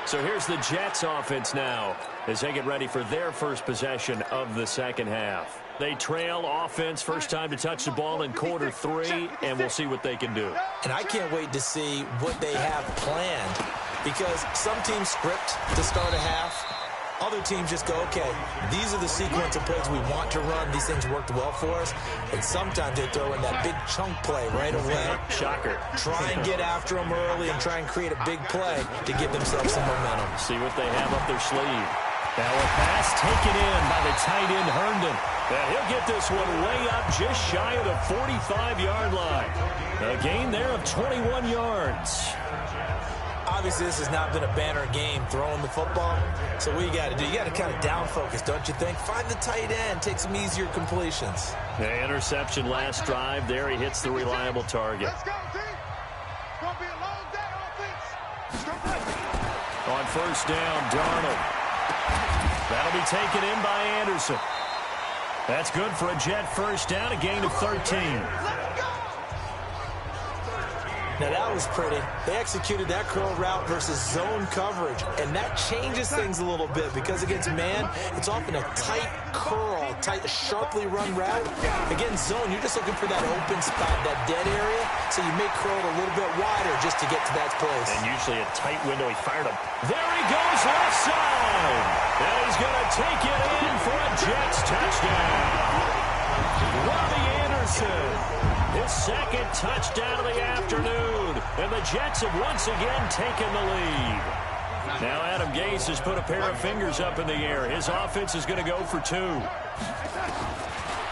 So here's the Jets offense now as they get ready for their first possession of the second half. They trail offense, first time to touch the ball in quarter 3, and we'll see what they can do. And I can't wait to see what they have planned because some teams script to start a half. Other teams just go, okay, these are the sequence of plays we want to run. These things worked well for us. And sometimes they throw in that big chunk play right away. Shocker. Try and get after them early and try and create a big play to give themselves some momentum. See what they have up their sleeve. Now a pass taken in by the tight end Herndon. He'll get this one way up just shy of the 45-yard line. A gain there of 21 yards. Obviously, this has not been a banner game throwing the football. So what you got to do, you got to kind of down focus, don't you think? Find the tight end, take some easier completions. The interception last drive. There he hits the reliable target. Let's go, team. It's going to be a long day on offense. On first down, Darnold. That'll be taken in by Anderson. That's good for a Jet first down, a gain of 13. Now that was pretty. They executed that curl route versus zone coverage, and that changes things a little bit because against man, it's often a tight curl, tight, sharply run route. Against zone, you're just looking for that open spot, that dead area, so you may curl it a little bit wider just to get to that place. And usually a tight window. He fired him. There he goes, left side. And he's going to take it in for a Jets touchdown. Robbie Anderson. His second touchdown of the afternoon. And the Jets have once again taken the lead. Now Adam Gase has put a pair of fingers up in the air. His offense is going to go for 2.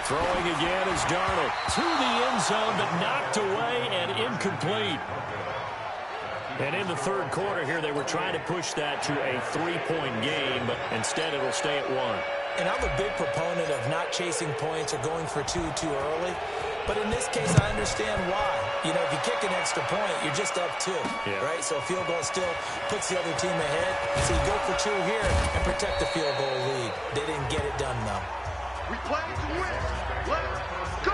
Throwing again is Darnold. To the end zone, but knocked away and incomplete. And in the third quarter here, they were trying to push that to a 3-point game, but instead it'll stay at 1. And I'm a big proponent of not chasing points or going for 2 too early. But in this case, I understand why. You know, if you kick an extra point, you're just up 2, right? So a field goal still puts the other team ahead. So you go for 2 here and protect the field goal lead. They didn't get it done, though. We play to win. Let's go.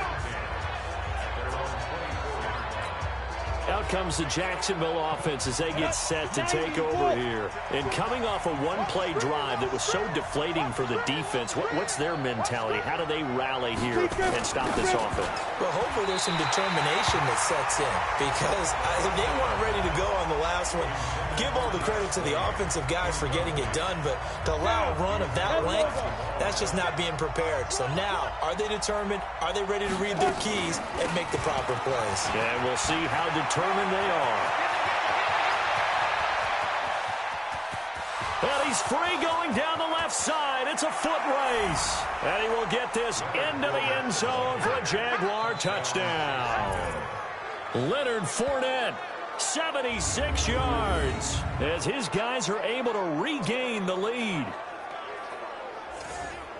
Out comes the Jacksonville offense as they get set to take over here. And coming off a one-play drive that was so deflating for the defense, what's their mentality? How do they rally here and stop this offense? Well, hopefully there's some determination that sets in because they weren't ready to go on the last one. Give all the credit to the offensive guys for getting it done, but to allow a run of that length, that's just not being prepared. So now, are they determined? Are they ready to read their keys and make the proper plays? And we'll see how determined they are. And he's free going down the left side. It's a foot race. And he will get this into the end zone for a Jaguar touchdown. Leonard Fournette, 76 yards, as his guys are able to regain the lead.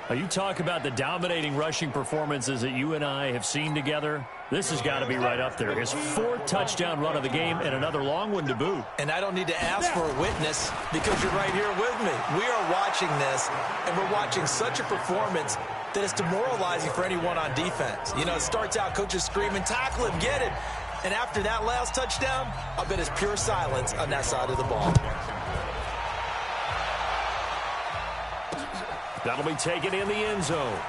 Now, you talk about the dominating rushing performances that you and I have seen together. This has got to be right up there. His 4th touchdown run of the game and another long one to boot. And I don't need to ask for a witness because you're right here with me. We are watching this, and we're watching such a performance that it's demoralizing for anyone on defense. You know, it starts out coaches screaming, tackle him, get it. And after that last touchdown, I bet it's pure silence on that side of the ball. That'll be taken in the end zone.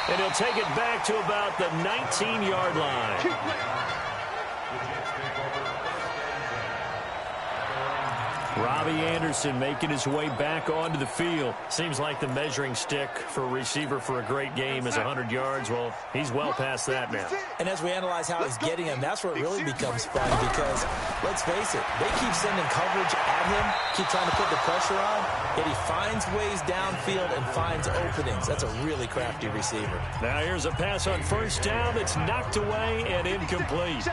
And he'll take it back to about the 19-yard line. Robbie Anderson making his way back onto the field. Seems like the measuring stick for a receiver for a great game is 100 yards. Well, he's well past that now. And as we analyze how he's getting him, that's where it really becomes fun because, let's face it, they keep sending coverage at him, keep trying to put the pressure on, yet he finds ways downfield and finds openings. That's a really crafty receiver. Now here's a pass on first down that's knocked away and incomplete.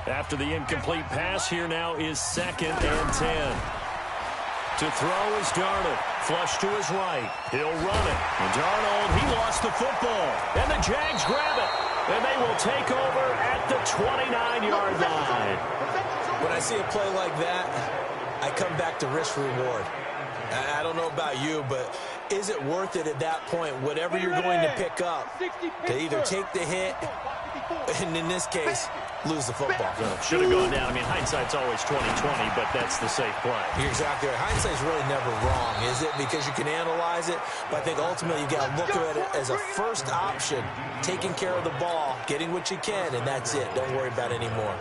After the incomplete pass, here now is 2nd and 10. To throw is Darnold. Flush to his right. He'll run it. And Darnold, he lost the football. And the Jags grab it. And they will take over at the 29-yard line. When I see a play like that, I come back to risk-reward. I don't know about you, but is it worth it at that point, whatever you're going to pick up, to either take the hit, and in this case, lose the football? Should have gone down. I mean, hindsight's always 20/20, but that's the safe play. You're exactly right. Hindsight's really never wrong, is it? Because you can analyze it, but I think ultimately you got to look at it as a first option, taking care of the ball, getting what you can, and that's it. Don't worry about it anymore.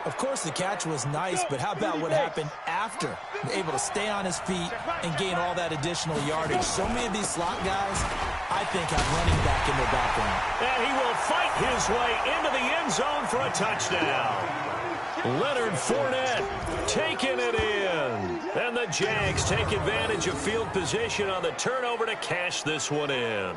Of course, the catch was nice, but how about what happened after? Able to stay on his feet and gain all that additional yardage. So many of these slot guys, I think, have running back in their background. And he will fight his way into the end zone for a touchdown. Leonard Fournette taking it in. And the Jags take advantage of field position on the turnover to cash this one in.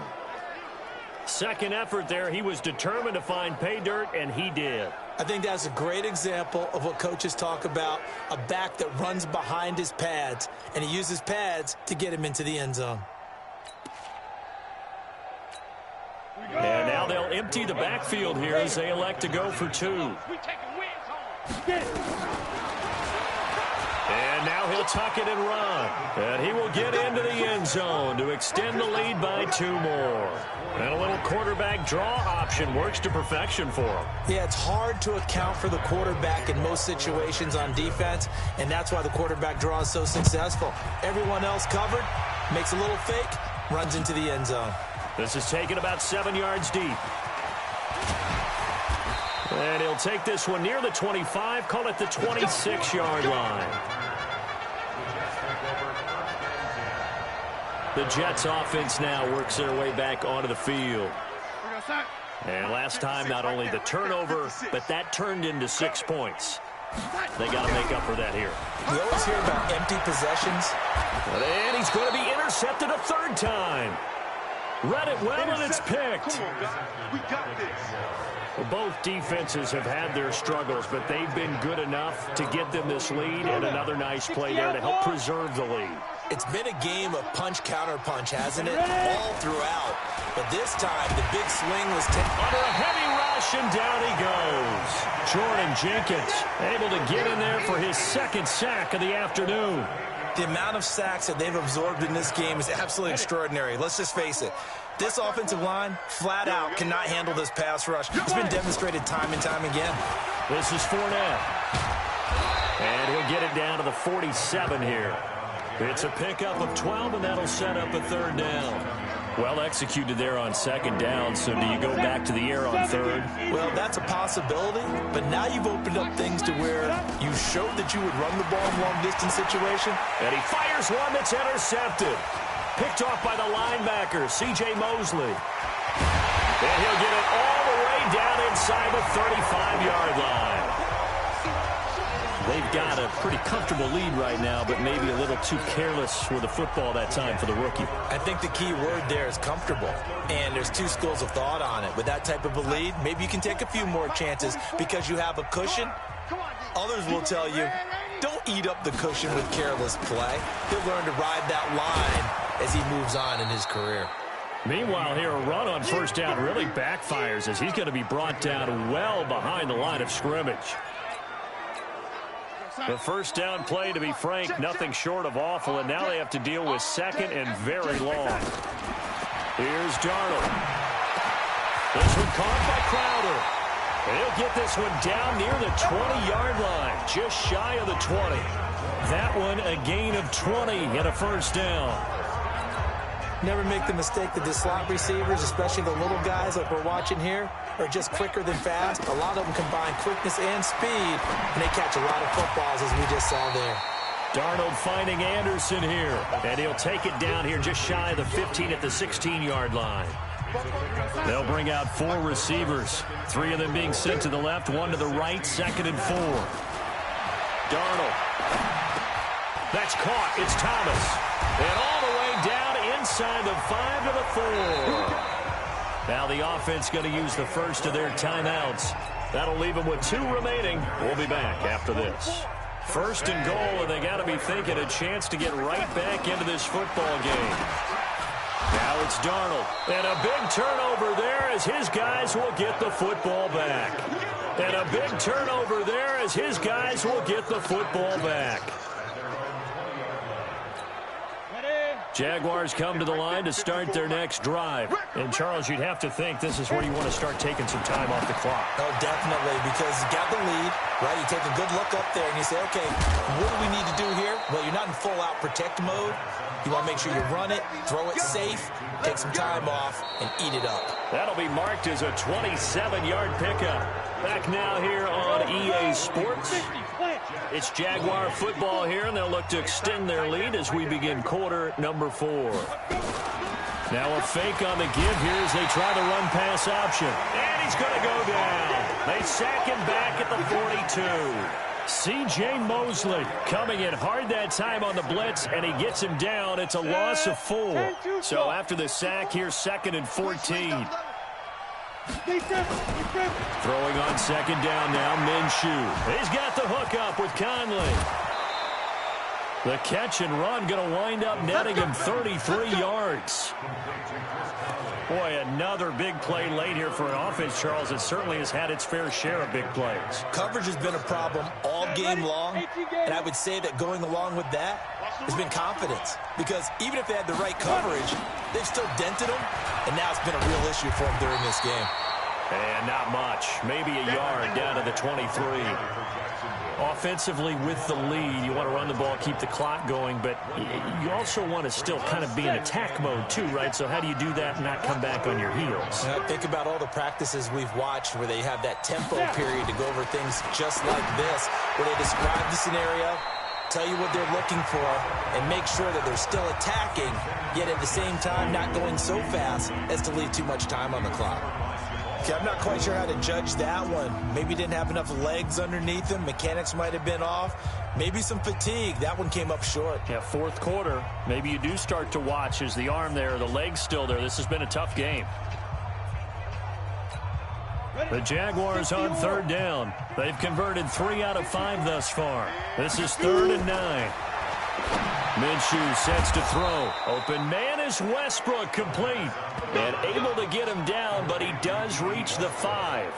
Second effort there, he was determined to find pay dirt, and he did. I think that's a great example of what coaches talk about, a back that runs behind his pads, and he uses pads to get him into the end zone. And now they'll empty the backfield here as they elect to go for 2. And now he'll tuck it and run. And he will get into the end zone to extend the lead by 2 more. And a little quarterback draw option works to perfection for him. Yeah, it's hard to account for the quarterback in most situations on defense, and that's why the quarterback draw is so successful. Everyone else covered, makes a little fake, runs into the end zone. This is taken about 7 yards deep. And he'll take this one near the 25, call it the 26-yard line. The Jets offense now works their way back onto the field. And last time, not only the turnover, but that turned into 6 points. They got to make up for that here. We always hear about empty possessions. And he's going to be intercepted a 3rd time. Read it well, and it's picked. We got this. Well, both defenses have had their struggles, but they've been good enough to get them this lead, and another nice play there to help preserve the lead. It's been a game of punch-counter-punch, hasn't it? All throughout. But this time, the big swing was under a heavy rush, and down he goes. Jordan Jenkins able to get in there for his 2nd sack of the afternoon. The amount of sacks that they've absorbed in this game is absolutely extraordinary. Let's just face it. This offensive line, flat out, cannot handle this pass rush. It's been demonstrated time and time again. This is Fournette. And he'll get it down to the 47 here. It's a pickup of 12, and that'll set up a 3rd down. Well executed there on 2nd down, so do you go back to the air on 3rd? Well, that's a possibility, but now you've opened up things to where you showed that you would run the ball in long-distance situation. And he fires one that's intercepted. Picked off by the linebacker, C.J. Mosley. And he'll get it all the way down inside the 35-yard line. They've got a pretty comfortable lead right now, but maybe a little too careless with the football that time for the rookie. I think the key word there is comfortable, and there's two schools of thought on it. With that type of a lead, maybe you can take a few more chances because you have a cushion. Others will tell you, don't eat up the cushion with careless play. He'll learn to ride that line as he moves on in his career. Meanwhile, here a run on first down really backfires as he's going to be brought down well behind the line of scrimmage. The first down play, to be frank, nothing short of awful, and now they have to deal with second and very long. Here's Darnold. This one caught by Crowder. He'll get this one down near the 20-yard line, just shy of the 20. That one a gain of 20 and a first down. Never make the mistake that the slot receivers, especially the little guys like we're watching here, are just quicker than fast. A lot of them combine quickness and speed, and they catch a lot of footballs, as we just saw there. Darnold finding Anderson here, and he'll take it down here just shy of the 15 at the 16-yard line. They'll bring out 4 receivers, 3 of them being sent to the left, 1 to the right, 2nd and 4. Darnold. That's caught. It's Thomas. And all the way down inside the 5 to the 4. Now the offense going to use the first of their timeouts. That'll leave them with 2 remaining. We'll be back after this. First and goal, and they got to be thinking a chance to get right back into this football game. Now it's Darnold, and a big turnover there as his guys will get the football back. And a big turnover there as his guys will get the football back. Jaguars come to the line to start their next drive. And, Charles, you'd have to think this is where you want to start taking some time off the clock. Oh, definitely, because you got the lead, right? You take a good look up there, and you say, okay, what do we need to do here? Well, you're not in full-out protect mode. You want to make sure you run it, throw it safe, take some time off, and eat it up. That'll be marked as a 27-yard pickup. Back now here on EA Sports. It's Jaguar football here, and they'll look to extend their lead as we begin quarter number 4. Now a fake on the give here as they try the run-pass option. And he's going to go down. They sack him back at the 42. C.J. Mosley coming in hard that time on the blitz, and he gets him down. It's a loss of 4. So after the sack, here's 2nd and 14. Throwing on second down now, Minshew. He's got the hook up with Conley. The catch and run going to wind up netting him 33 yards. Boy, another big play late here for an offense, Charles. It certainly has had its fair share of big plays. Coverage has been a problem all game long, and I would say that going along with that has been confidence. Because even if they had the right coverage, they've still dented them, and now it's been a real issue for them during this game. And not much. Maybe a yard down to the 23. Offensively with the lead, you want to run the ball, keep the clock going, but you also want to still kind of be in attack mode too, right? So how do you do that and not come back on your heels? Think about all the practices we've watched where they have that tempo period to go over things just like this, where they describe the scenario, tell you what they're looking for, and make sure that they're still attacking, yet at the same time not going so fast as to leave too much time on the clock. Okay, I'm not quite sure how to judge that one. Maybe didn't have enough legs underneath him. Mechanics might have been off. Maybe some fatigue. That one came up short. Yeah, 4th quarter. Maybe you do start to watch as the arm there, the leg's still there. This has been a tough game. The Jaguars on 3rd down. They've converted 3 out of 5 thus far. This is 3rd and 9. Minshew sets to throw. Open man is Westbrook, complete. And able to get him down, but he does reach the 5.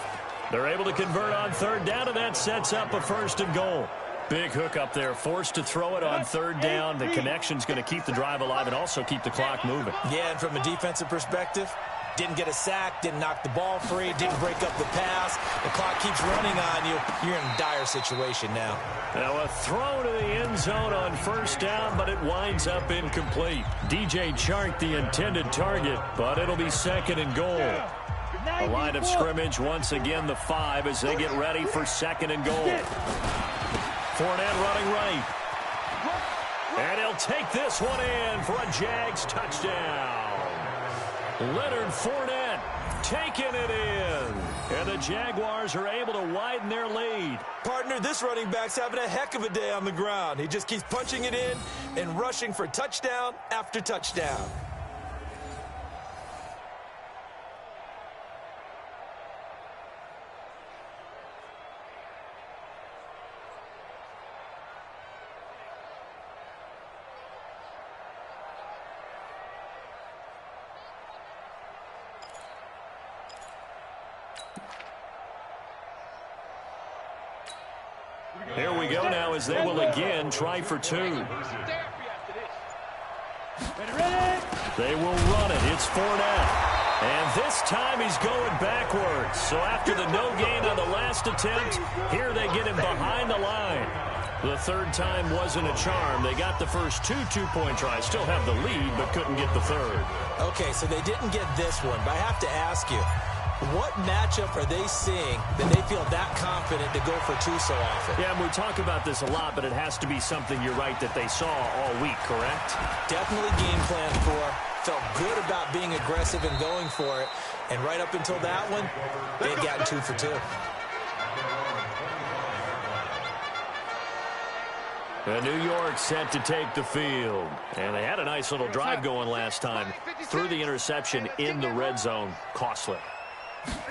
They're able to convert on 3rd down, and that sets up a 1st and goal. Big hook up there, forced to throw it on 3rd down. The connection's going to keep the drive alive and also keep the clock moving. Yeah, and from a defensive perspective, didn't get a sack, didn't knock the ball free, didn't break up the pass. The clock keeps running on you. You're in a dire situation now. Now a throw to the end zone on 1st down, but it winds up incomplete. DJ Chark the intended target, but it'll be 2nd and goal. The line of scrimmage once again the 5 as they get ready for 2nd and goal. Fournette running right. And he'll take this one in for a Jags touchdown. Leonard Fournette, taking it in. And the Jaguars are able to widen their lead. Partner, this running back's having a heck of a day on the ground. He just keeps punching it in and rushing for touchdown after touchdown. Here we go now as they will again try for two. They will run it. It's Fournette. And this time he's going backwards. So after the no gain on the last attempt, here they get him behind the line. The third time wasn't a charm. They got the first two-point tries. Still have the lead, but couldn't get the third. Okay, so they didn't get this one, but I have to ask you, what matchup are they seeing that they feel that confident to go for two so often? Yeah, and we talk about this a lot, but it has to be something, you're right, that they saw all week, correct? Definitely game plan for. Felt good about being aggressive and going for it. And right up until that one, they had gotten 2 for 2. And New York set to take the field. And they had a nice little drive going last time. Threw the interception in the red zone. Costly.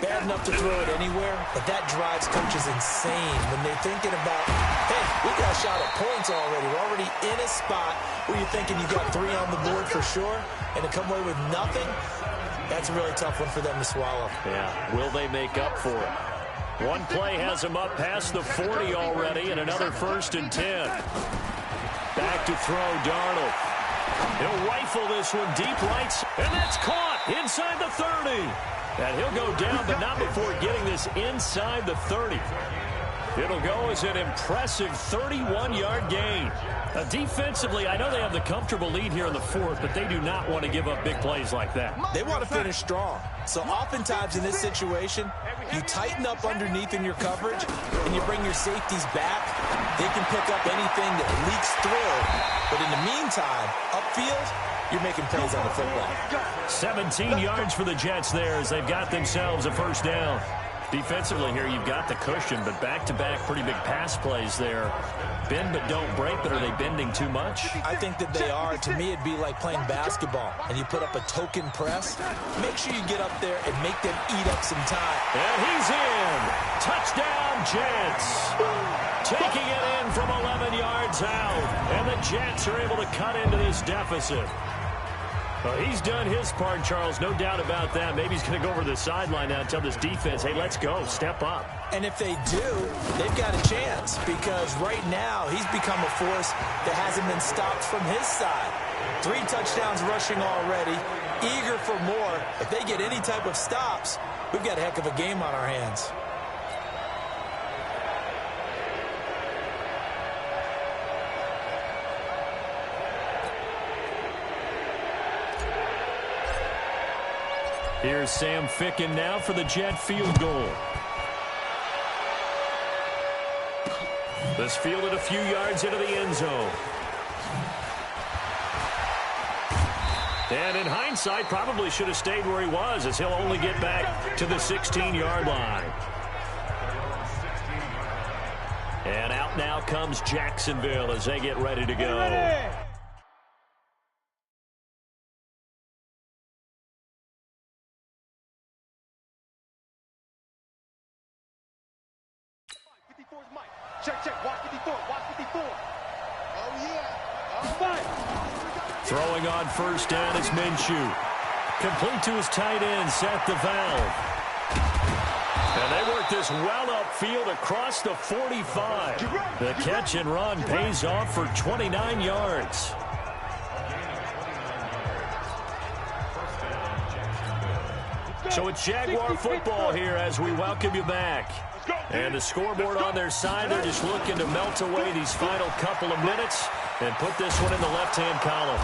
Bad enough to throw it anywhere, but that drives coaches insane when they're thinking about, hey, we got a shot at points already. We're already in a spot where you're thinking you got 3 on the board for sure, and to come away with nothing, that's a really tough one for them to swallow. Yeah, will they make up for it? One play has them up past the 40 already, and another 1st and 10. Back to throw, Darnold. He'll rifle this one deep right, and that's caught inside the 30. And he'll go down, but not before getting this inside the 30. It'll go as an impressive 31-yard gain. Defensively, I know they have the comfortable lead here in the 4th, but they do not want to give up big plays like that. They want to finish strong. So oftentimes in this situation, you tighten up underneath in your coverage, and you bring your safeties back. They can pick up anything that leaks through. But in the meantime, upfield, you're making plays on the football. 17 yards for the Jets there as they've got themselves a 1st down. Defensively here, you've got the cushion, but back-to-back pretty big pass plays there. Bend but don't break, but are they bending too much? I think that they are. To me, it'd be like playing basketball, and you put up a token press. Make sure you get up there and make them eat up some time. And he's in. Touchdown, Jets. Taking it in from 11 yards out. And the Jets are able to cut into this deficit. Well, he's done his part, Charles, no doubt about that. Maybe he's going to go over the sideline now and tell this defense, hey, let's go, step up. And if they do, they've got a chance because right now he's become a force that hasn't been stopped from his side. 3 touchdowns rushing already, eager for more. If they get any type of stops, we've got a heck of a game on our hands. Here's Sam Ficken now for the Jet field goal. This fielded a few yards into the end zone. And in hindsight, probably should have stayed where he was as he'll only get back to the 16-yard line. And out now comes Jacksonville as they get ready to go. Check, watch 54, watch 54. Oh, yeah. All right. Throwing on 1st down is Minshew. Complete to his tight end, Seth DeValve. And they work this well upfield across the 45. The catch and run pays off for 29 yards. So it's Jaguar football here as we welcome you back. And the scoreboard on their side, they're just looking to melt away these final couple of minutes and put this one in the left-hand column.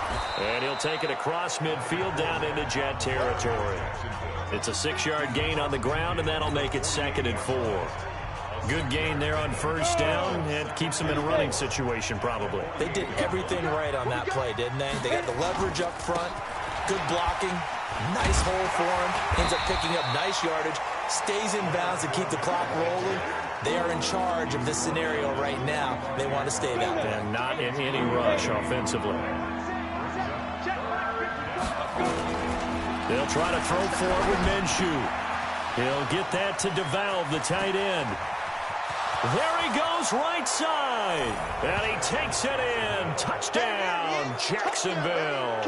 And he'll take it across midfield down into Jet territory. It's a 6-yard gain on the ground, and that'll make it 2nd and 4. Good gain there on 1st down, and keeps them in a running situation probably. They did everything right on that play, didn't they? They got the leverage up front, good blocking, Nice hole for him. Ends up picking up nice yardage. Stays in bounds to keep the clock rolling. They are in charge of this scenario right now. They want to stay that way. And not in any rush offensively. They'll try to throw forward with Minshew. He'll get that to DeValve, the tight end. There he goes, right side. And he takes it in. Touchdown, Jacksonville.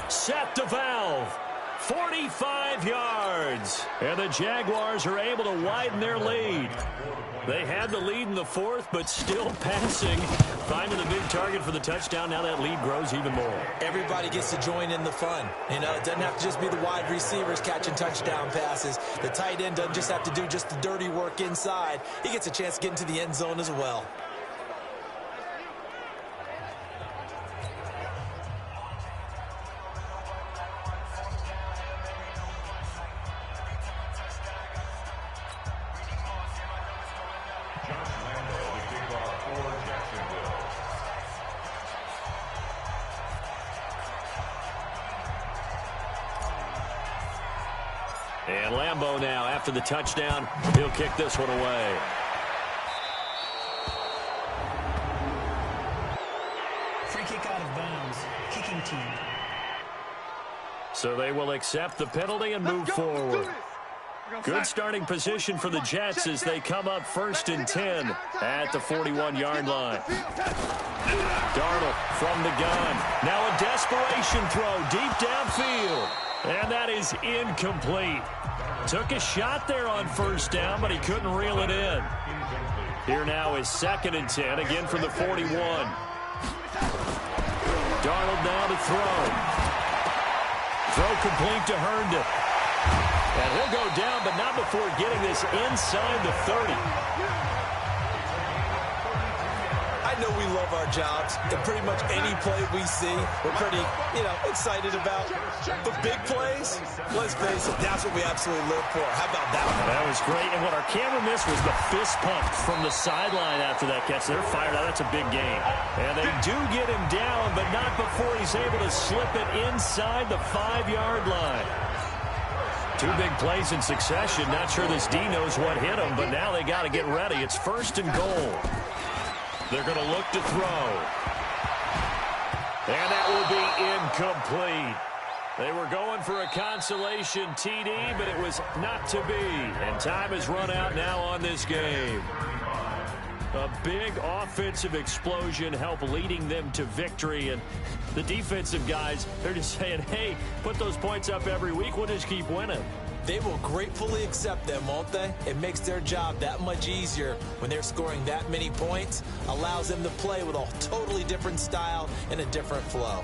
Seth DeValve, 45 yards. And the Jaguars are able to widen their lead. They had the lead in the fourth, but still passing. Finding the big target for the touchdown. Now that lead grows even more. Everybody gets to join in the fun. You know, it doesn't have to just be the wide receivers catching touchdown passes. The tight end doesn't just have to do just the dirty work inside. He gets a chance to get into the end zone as well. And Lambeau now, after the touchdown, he'll kick this one away. Free kick out of bounds. Kicking team. So they will accept the penalty and move forward. Good starting position for the Jets as they come up 1st and 10 at the 41-yard line. Darnold from the gun. Now a desperation throw deep downfield. And that is incomplete. Took a shot there on 1st down, but he couldn't reel it in. Here now is 2nd and 10, again from the 41. Darnold now to throw. Throw complete to Herndon. And he'll go down, but not before getting this inside the 30. I know we love our jobs, and pretty much any play we see, we're pretty, excited about. The big plays, let's face it, that's what we absolutely live for. How about that one? That was great, and what our camera missed was the fist pump from the sideline after that catch. They're fired out. That's a big game. And they do get him down, but not before he's able to slip it inside the 5-yard line. 2 big plays in succession. Not sure this D knows what hit him, but now they got to get ready. It's 1st and goal. They're going to look to throw. And that will be incomplete. They were going for a consolation TD, but it was not to be. And time has run out now on this game. A big offensive explosion helped leading them to victory. And the defensive guys, they're just saying, hey, put those points up every week. We'll just keep winning. They will gratefully accept them, won't they? It makes their job that much easier when they're scoring that many points. Allows them to play with a totally different style and a different flow.